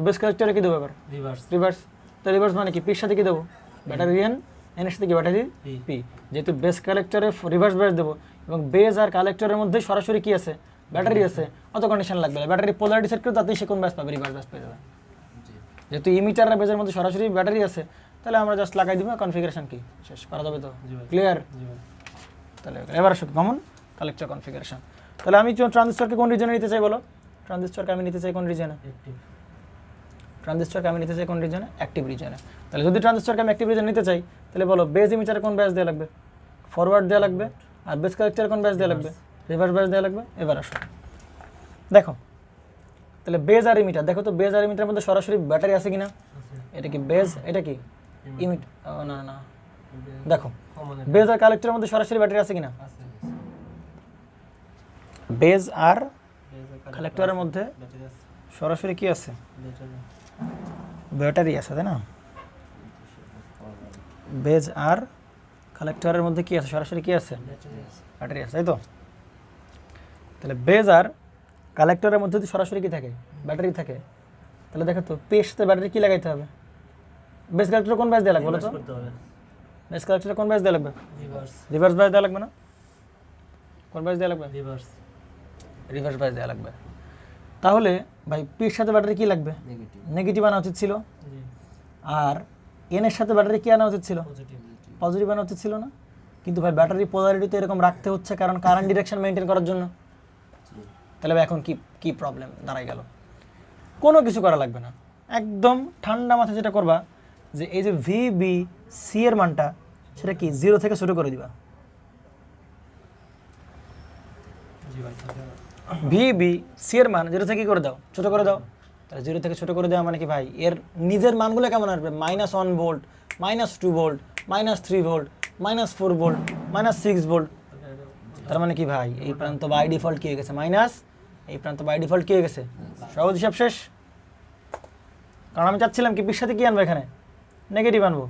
বেস কালেক্টরে কি দেবো এবার? রিভার্স। রিভার্স। তো রিভার্স মানে কি? পির সাথে কি দেবো? ব্যাটারি এন, এনের সাথে কি ব্যাটারি পি। যেহেতু বেস কালেক্টরে রিভার্স ব্যাস দেবো এবং বেজ আর কালেক্টরের মধ্যে সরাসরি কি আছে? ব্যাটারি আছে, অত কন্ডিশন লাগবে না। ব্যাটারি পোলারিটি সেট করে তাতেই সে কোন ব্যাস পাবে? রিভার্স ব্যাস পেয়ে যাবে। যেহেতু ইমিটার আর বেজের মধ্যে সরাসরি ব্যাটারি আছে, তাহলে আমরা জাস্ট লাগাই দিব, কনফিগারেশন কি শেষ করা যাবে। তো ক্লিয়ার? তাহলে এবার আসুক কমন কালেক্টর কনফিগারেশন। তাহলে আমি ট্রানজিস্টরকে কোন রিজনে নিতে চাই বলো? ট্রানজিস্টরকে আমি নিতে চাই কোন রিজনে? অ্যাক্টিভ। ট্রানজিস্টরকে আমি নিতে চাই কোন রিজনে? অ্যাক্টিভ রিজনে। তাহলে যদি ট্রানজিস্টরকে আমি অ্যাক্টিভ রিজনে নিতে চাই, তাহলে বলো বেজ এমিটারে কোন ব্যাস দেওয়া লাগবে? ফরওয়ার্ড দেওয়া লাগবে। আর বেস কালেক্টরে কোন ব্যাস দেওয়া লাগবে? রিভার্স ব্যাস দেওয়া লাগবে। এবার আসো দেখো, তাহলে বেজ আর ইমিটার, দেখো তো বেজ আর ইমিটারের মধ্যে সরাসরি ব্যাটারি আছে কিনা? এটা কি বেজ, এটা কি ইমিট? না না, দেখো বেজ আর কালেক্টরের মধ্যে সরাসরি ব্যাটারি আছে কিনা? আছে। বেজ আর বেজ কালেক্টরের মধ্যে ব্যাটারি আছে। সরাসরি কি আছে? ব্যাটারি। ব্যাটারি আছে, তাই না? বেজ আর কালেক্টরের মধ্যে কি আছে? সরাসরি কি আছে? ব্যাটারি আছে। ব্যাটারি আছে, তাই তো? তাহলে বেজ আর কালেক্টরের মধ্যে যদি সরাসরি কি থাকে? ব্যাটারি থাকে, তাহলে দেখো তো পের সাথে ব্যাটারি কি লাগাইতে হবে? বেস কালেক্টরে কোন ব্যাস দেওয়া লাগবে বলো তো? করতে হবে। বেস কালেক্টরে কোন ব্যাস দেওয়া লাগবে? রিভার্স রিভার্স ব্যাস দেওয়া লাগবে না? কোন ব্যাস দেওয়া লাগবে? রিভার্স রিভার্স ব্যাস দেওয়া লাগবে। তাহলে ভাই পির সাথে ব্যাটারি কি লাগবে? নেগেটিভ নেগেটিভ আনা উচিত ছিল। জি আর এন এর সাথে ব্যাটারি কি আনা উচিত ছিল? পজিটিভ পজিটিভ আনা উচিত ছিল না? কিন্তু ভাই ব্যাটারি পোলারিটি তো এরকম রাখতে হচ্ছে কারণ কারেন্ট ডিরেকশন মেনটেন করার জন্য। তাহলে ভাই এখন কি কি প্রবলেম দাঁড়াই গেল? কোনো কিছু করা লাগবে না, একদম ঠান্ডা মাথায় যেটা করবা যে এই যে ভি বি সি এর মানটা সেটা কি 0 থেকে শুরু করে দিবা। জি ভাই ভি বি সি এর মান 0 থেকে কি করে দাও? ছোট করে দাও। তাহলে 0 থেকে ছোট করে দেওয়া মানে কি ভাই এর নিজের মানগুলো কেমন আসবে? -1 volt, -2 volt, -3 volt, -4 volt, -6 volt. তার মানে কি ভাই এই প্রান্ত বাই ডিফল্ট কি হয়ে গেছে মাইনাস, এই প্রান্ত বাই ডিফল্ট কি হয়ে গেছে সহজ হিসাব শেষ। কারণ আমি চাচ্ছিলাম কি পির সাথে কি আনবো, এখানে নেগেটিভ আনবো,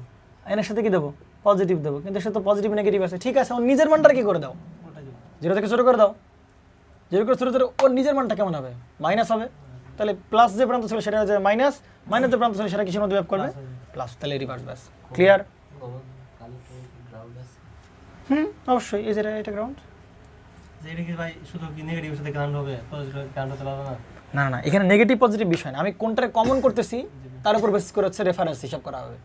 এনের সাথে কি দেবো? পজিটিভ দেবো, কিন্তু সে তো পজিটিভ নেগেটিভ আছে। ঠিক আছে, ওর নিজের মানটা কি করে দাও? ওটা দিব 0 থেকে শুরু করে দাও। 0 করে শুরু করে ওর নিজের মানটা কেমন হবে? মাইনাস হবে। তাহলে প্লাস যে প্রান্ত ছিল সেটা হচ্ছে মাইনাস, মাইনাস যে প্রান্ত ছিল সেটা কিসের মধ্যে ব্যাপ করবে? প্লাস। তাহলে রিভার্স ব্যাস ক্লিয়ার। কালেক্টরে কি গ্রাউন্ড আছে? অবশ্যই এই যে এটা গ্রাউন্ড। যে এটা কি ভাই শুধু কি নেগেটিভের সাথে কারেন্ট হবে, পজিটিভ কারেন্ট হতে পারবে না? না না না, এখানে নেগেটিভ পজিটিভ বিষয় না, আমি কোনটারে কমন করতেছি তার উপর বেসিস করে হচ্ছে রেফারেন্স হিসাব করা হবে।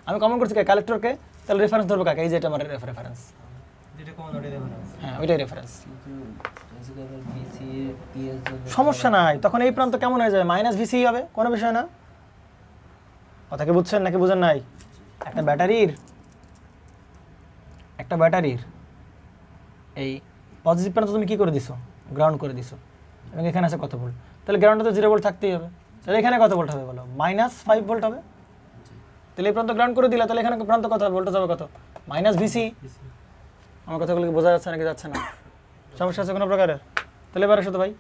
আমি কমন করছি কালেক্টরকে, তাহলে রেফারেন্স ধরবো কাকে? এই যে এটা আমার রেফারেন্স। যেটা কমন ওটাই রেফারেন্স। হ্যাঁ ওইটাই রেফারেন্স। কিন্তু আজকে আবার বিসি পি এর জন্য সমস্যা নাই, তখন এই প্রান্ত কেমন হয়ে যাবে? মাইনাস ভিসি হবে, কোনো বিষয় না। কথাকে বুঝছেন নাকি বুঝেন নাই? একটা ব্যাটারির এই পজিটিভ প্রান্ত তুমি কি করে দিছো? গ্রাউন্ড করে দিছো, এবং এখানে আছে কত ভোল্ট? তাহলে গ্রাউন্ডে তো 0 ভোল্ট থাকতেই হবে। তাহলে এখানে কত ভোল্ট হবে বলো? -5 ভোল্ট হবে। তাহলে এই প্রান্ত গ্রাউন্ড করে দিলে তাহলে এখানে প্রান্ত কত হবে? ভোল্টেজ হবে কত? Minus VC. আমার কথাগুলো কি বোঝা যাচ্ছে নাকি যাচ্ছে না? সমস্যা আছে কোনো প্রকারের? তাহলে এবার আসো তো ভাই,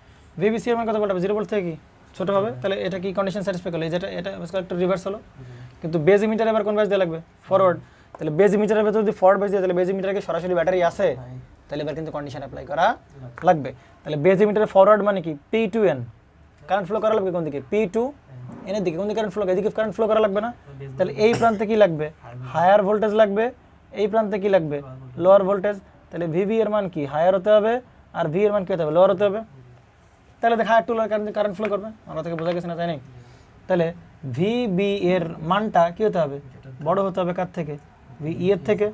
ভিবিসি এর মান কত ভোল্ট হবে? 0 ভোল্ট থেকে কি ছোট হবে? তাহলে এটা কি কন্ডিশন স্যাটিসফাই করলো? এই যেটা এটা একটু রিভার্স হলো। কিন্তু বেজ ইমিটার এবার কোন বেজ দেওয়া লাগবে? ফরওয়ার্ড। তাহলে বেজ ইমিটারের ভেতর যদি ফরওয়ার্ড বেজ দিয়ে তাহলে বেজ ইমিটারে কি সরাসরি ব্যাটারি আছে? তাহলে এবার কিন্তু কন্ডিশন অ্যাপ্লাই করা লাগবে। তাহলে বেজ ইমিটারে ফরওয়ার্ড মানে কি? P2N কারেন্ট ফ্লো করা লাগবে কোন দিকে? P2 এর দিকে। কোন দিকে কারেন্ট ফ্লো? এদিকে কারেন্ট ফ্লো করা লাগবে না? তাহলে এই প্রান্তে কি লাগবে? হায়ার ভোল্টেজ লাগবে। এই প্রান্তে কি লাগবে? Lower voltage. তাহলে ভিভি এর মান কি? হায়ার হতে হবে, আর ভি এর মান কি হতে হবে? লোয়ার হতে হবে। তাহলে দেখা higher to lower current flow করবে। আমরা থেকে বোঝা গেছে না, তাই নাই? তাহলে ভিবি এর মানটা কি হতে হবে? বড় হতে হবে কার থেকে? ভিই এর থেকে,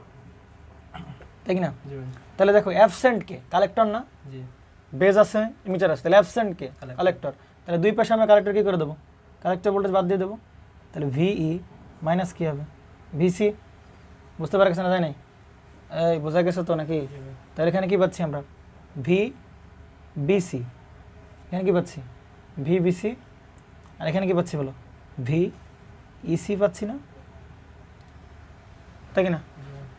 তাই কি না? জি ভাই তাহলে দেখো অ্যাবসেন্ট কে? কালেক্টর না, জি বেজ আছে, ইমিটার আছে, তাহলে অ্যাবসেন্ট কে? কালেক্টর। তাহলে দুই পাশে আমরা কালেক্টর কি করে দেবো? কালেক্টর ভোল্টেজ বাদ দিয়ে দেবো। তাহলে ভিই মাইনাস কি হবে? ভিসি। বুঝতে পারা গেছে না, তাই নাই? এই বোঝা গেছে তো নাকি? তাহলে এখানে কি পাচ্ছি আমরা? V BC. এখানে কি পাচ্ছি? V BC. আর এখানে কি পাচ্ছি বলো? ভি ইসি পাচ্ছি না, তাই কি না?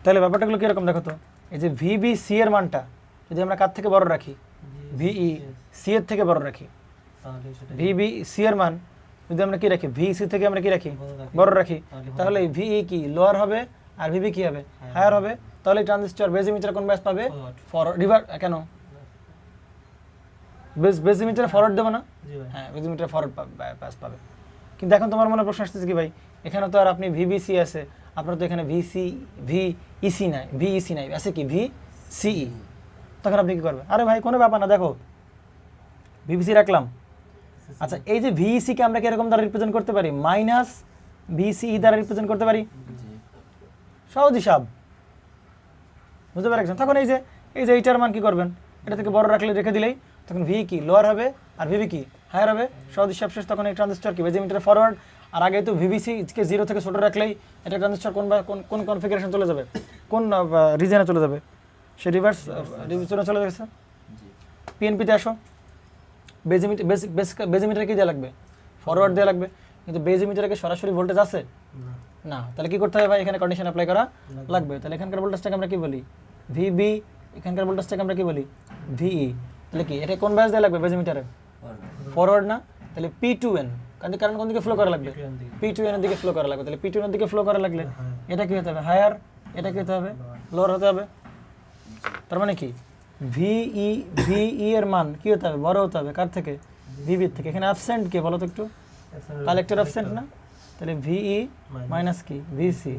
তাহলে ব্যাপারটাগুলো কীরকম দেখো তো। এই যে ভিবিসি এর মানটা যদি আমরা কার থেকে বড় রাখি? ভিই সি এর থেকে বড় রাখি। তাহলে সেটা ভিবিসি এর মান যদি আমরা কি রাখি? ভিসি থেকে আমরা কি রাখি? বড় রাখি। তাহলে ভিই কি লোয়ার হবে, আর ভিবি কি হবে? হায়ার হবে। তাহলে ট্রানজিস্টর বেজ ইমিটার কোন ব্যাস পাবে? ফরওয়ার্ড। রিভার্স কেন? বেজ ইমিটারে ফরওয়ার্ড দেবো না? জি ভাই হ্যাঁ, বেজ ইমিটারে ফরওয়ার্ড ব্যাস পাবে। কিন্তু এখন তোমার মনে প্রশ্ন আসতেছে কি ভাই, এখানে তো আর আপনি ভিবিসি আছে, আপনার তো এখানে ভিইসি নাই, ভিইসি নাই, আছে কি? ভিসিই। তখন আপনি কি করবেন? আরে ভাই কোনো ব্যাপার না, দেখো ভিবিসি রাখলাম। আচ্ছা, এই যে ভিইসি কে আমরা কি এরকম দ্বারা রিপ্রেজেন্ট করতে পারি? মাইনাস ভিসিই দ্বারা রিপ্রেজেন্ট করতে পারি। সহজ হিসাব, বুঝতে পারছেন? তখন এই যে এইটার মান কি করবেন? এটা থেকে বড় রাখলে, রেখে দিলেই তখন ভি কি লোয়ার হবে, আর ভিবি কি হায়ার হবে। সহজ হিসাব শেষ। তখন এই ট্রানজিস্টর কি বেজ ইমিটারে ফরওয়ার্ড, আর আগে তো ভিবিসি কে 0 থেকে ছোট রাখলেই এটা ট্রানজিস্টর কোন কনফিগারেশন চলে যাবে, কোন রিজনে চলে যাবে? সে রিভার্স রিভিশনে চলে গেছে। পিএনপিতে আসো, বেজ ইমিটারে কি দেওয়া লাগবে? ফরওয়ার্ড দেওয়া লাগবে। কিন্তু বেজ ইমিটারে কি সরাসরি ভোল্টেজ আছে? না। তাহলে কি করতে হবে ভাই? এখানে কন্ডিশন অ্যাপ্লাই করা লাগবে। তাহলে এখানকার ভোল্টেজটাকে আমরা কি বলি? ভিবি। এখানকার ভোল্টেজটাকে আমরা কি বলি? ভিই। তাহলে কি এটা কোন ব্যাস দেওয়া লাগবে বেজ ইমিটারে? ফরওয়ার্ড না? তাহলে P2N কারণ কোন দিকে ফ্লো করা লাগবে? P2N এর দিকে ফ্লো করা লাগবে। তাহলে P2N এর দিকে ফ্লো করা লাগলে এটা কি হতে হবে? হায়ার। এটা কি হতে হবে? লোয়ার হতে হবে। তার মানে কি ভিই এর মান কি হতে হবে? বড় হতে হবে কার থেকে? ভিবি থেকে। এখানে অ্যাবসেন্ট কে বলো তো একটু? কালেক্টর অ্যাবসেন্ট না? তাহলে ভিই মাইনাস কি? ভিসি।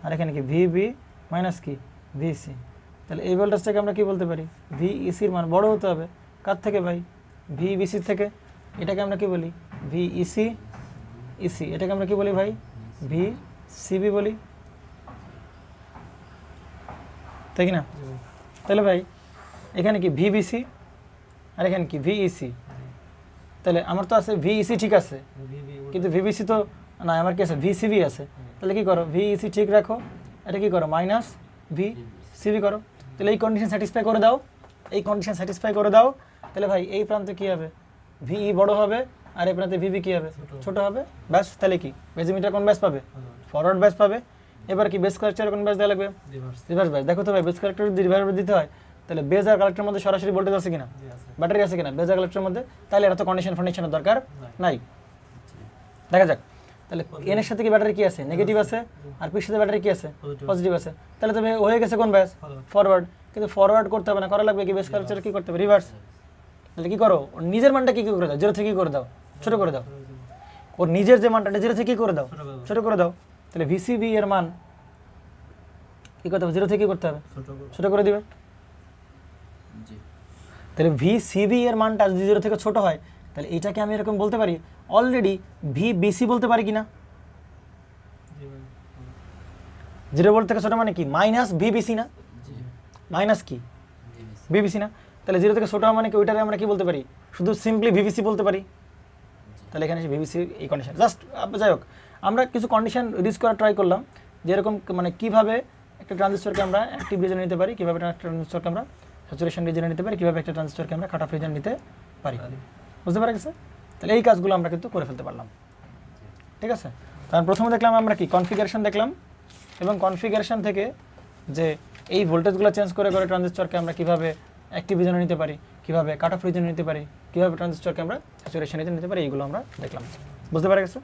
আর এখানে কি? ভিবি মাইনাস কি ভিসি। তাহলে এই ভোল্টেজটাকে আমরা কি বলতে পারি, ভিইসির মান বড় হতে হবে কার থেকে ভাই, ভিবিসির থেকে। এটাকে আমরা কি বলি, ভিইসি ইসি। এটাকে আমরা কি বলি ভাই, ভিসিবি বলি, তাই কি না? তাহলে ভাই এখানে কি ভিবিসি আর এখানে কি ভিইসি। তাহলে আমার তো আছে ভিইসি ঠিক আছে, কিন্তু ভিবিসি তো না, আমার কি আছে ভিসিবি আছে। তাহলে কি করো, ভিইসি ঠিক রাখো, এটা কি করো মাইনাস ভিসিবি করো। তাহলে এই কন্ডিশন স্যাটিসফাই করে দাও, এই কন্ডিশন স্যাটিসফাই করে দাও। তাহলে ভাই এই প্রান্তে কি হবে, ভিই বড় হবে আর এই প্রান্তে ভিবি কি হবে, ছোট হবে। ব্যাস, তাহলে কি বেজ মিটার কোন ব্যাস পাবে, ফরওয়ার্ড ব্যাস পাবে। এবার কি বেস কালেক্টর কোন ব্যাস দেওয়া লাগবে, রিভার্স ব্যাস। দেখো তো ভাই বেস কালেক্টর যদি রিভার্স দিতে হয় তাহলে বেজ আর কালেক্টরের মধ্যে সরাসরি ভোল্টেজ আছে কিনা, ব্যাটারি আছে কিনা বেজ আর কালেক্টরের মধ্যে, তাহলে এটা তো কন্ডিশন ফান্ডিশনের দরকার নাই। দেখা যাক, তাহলে এন এর সাথে কি ব্যাটারি কি আছে, নেগেটিভ আছে, আর পির সাথে ব্যাটারি কি আছে, পজিটিভ আছে। তাহলে তবে হয়ে গেছে কোন ব্যাস, ফরওয়ার্ড। কিন্তু ফরওয়ার্ড করতে হবে না, করা লাগবে কি বেস কালেক্টর কি করতে হবে, রিভার্স। তাহলে কি করো, ওর নিজের মানটা কি করে দাও, জিরো থেকে কি করে দাও, ছোট করে দাও। ওর নিজের যে মানটা জিরো থেকে কি করে দাও, ছোট করে দাও। তাহলে ভিসিবি এর মান কি করতে হবে, জিরো থেকে কি করতে হবে, ছোট করে দিবে। জি তাহলে ভিসিবি এর মানটা যদি জিরো থেকে ছোট হয় তাহলে এইটাকে আমি এরকম বলতে পারি অলরেডি ভিবিসি বলতে পারি কিনা। জিরো ভোল্ট থেকে ছোট মানে কি মাইনাস ভিবিসি না, জি মাইনাস কি ভিবিসি ভিবিসি না। তাহলে জিরো থেকে ছোট হওয়া মানে কি, ওইটাকে আমরা কি বলতে পারি, শুধু সিম্পলি ভিবিসি বলতে পারি। তাহলে এখানে ভিবিসি এই কন্ডিশন জাস্ট। যাই হোক, আমরা কিছু কন্ডিশন রিচ করা ট্রাই করলাম, যেরকম মানে কিভাবে একটা ট্রানজিস্টরকে আমরা অ্যাক্টিভ রিজনে নিতে পারি, কীভাবে একটা ট্রানজিস্টরকে আমরা স্যাচুরেশন রিজনে নিতে পারি, কীভাবে একটা ট্রানজিস্টরকে আমরা কাট অফ রিজন নিতে পারি। বুঝতে পারা গেছে? তাহলে এই কাজগুলো আমরা কিন্তু করে ফেলতে পারলাম। ঠিক আছে, তার প্রথমে দেখলাম আমরা কি কনফিগারেশন দেখলাম, এবং কনফিগারেশন থেকে যে এই ভোল্টেজগুলো চেঞ্জ করে করে ট্রানজিস্টরকে আমরা কীভাবে অ্যাক্টিভ রিজনে নিতে পারি, কীভাবে কাট অফ রিজনে নিতে পারি, কীভাবে ট্রানজিস্টরকে আমরা স্যাচুরেশন রিজনে নিতে পারি, এইগুলো আমরা দেখলাম। বুঝতে পারা গেছে?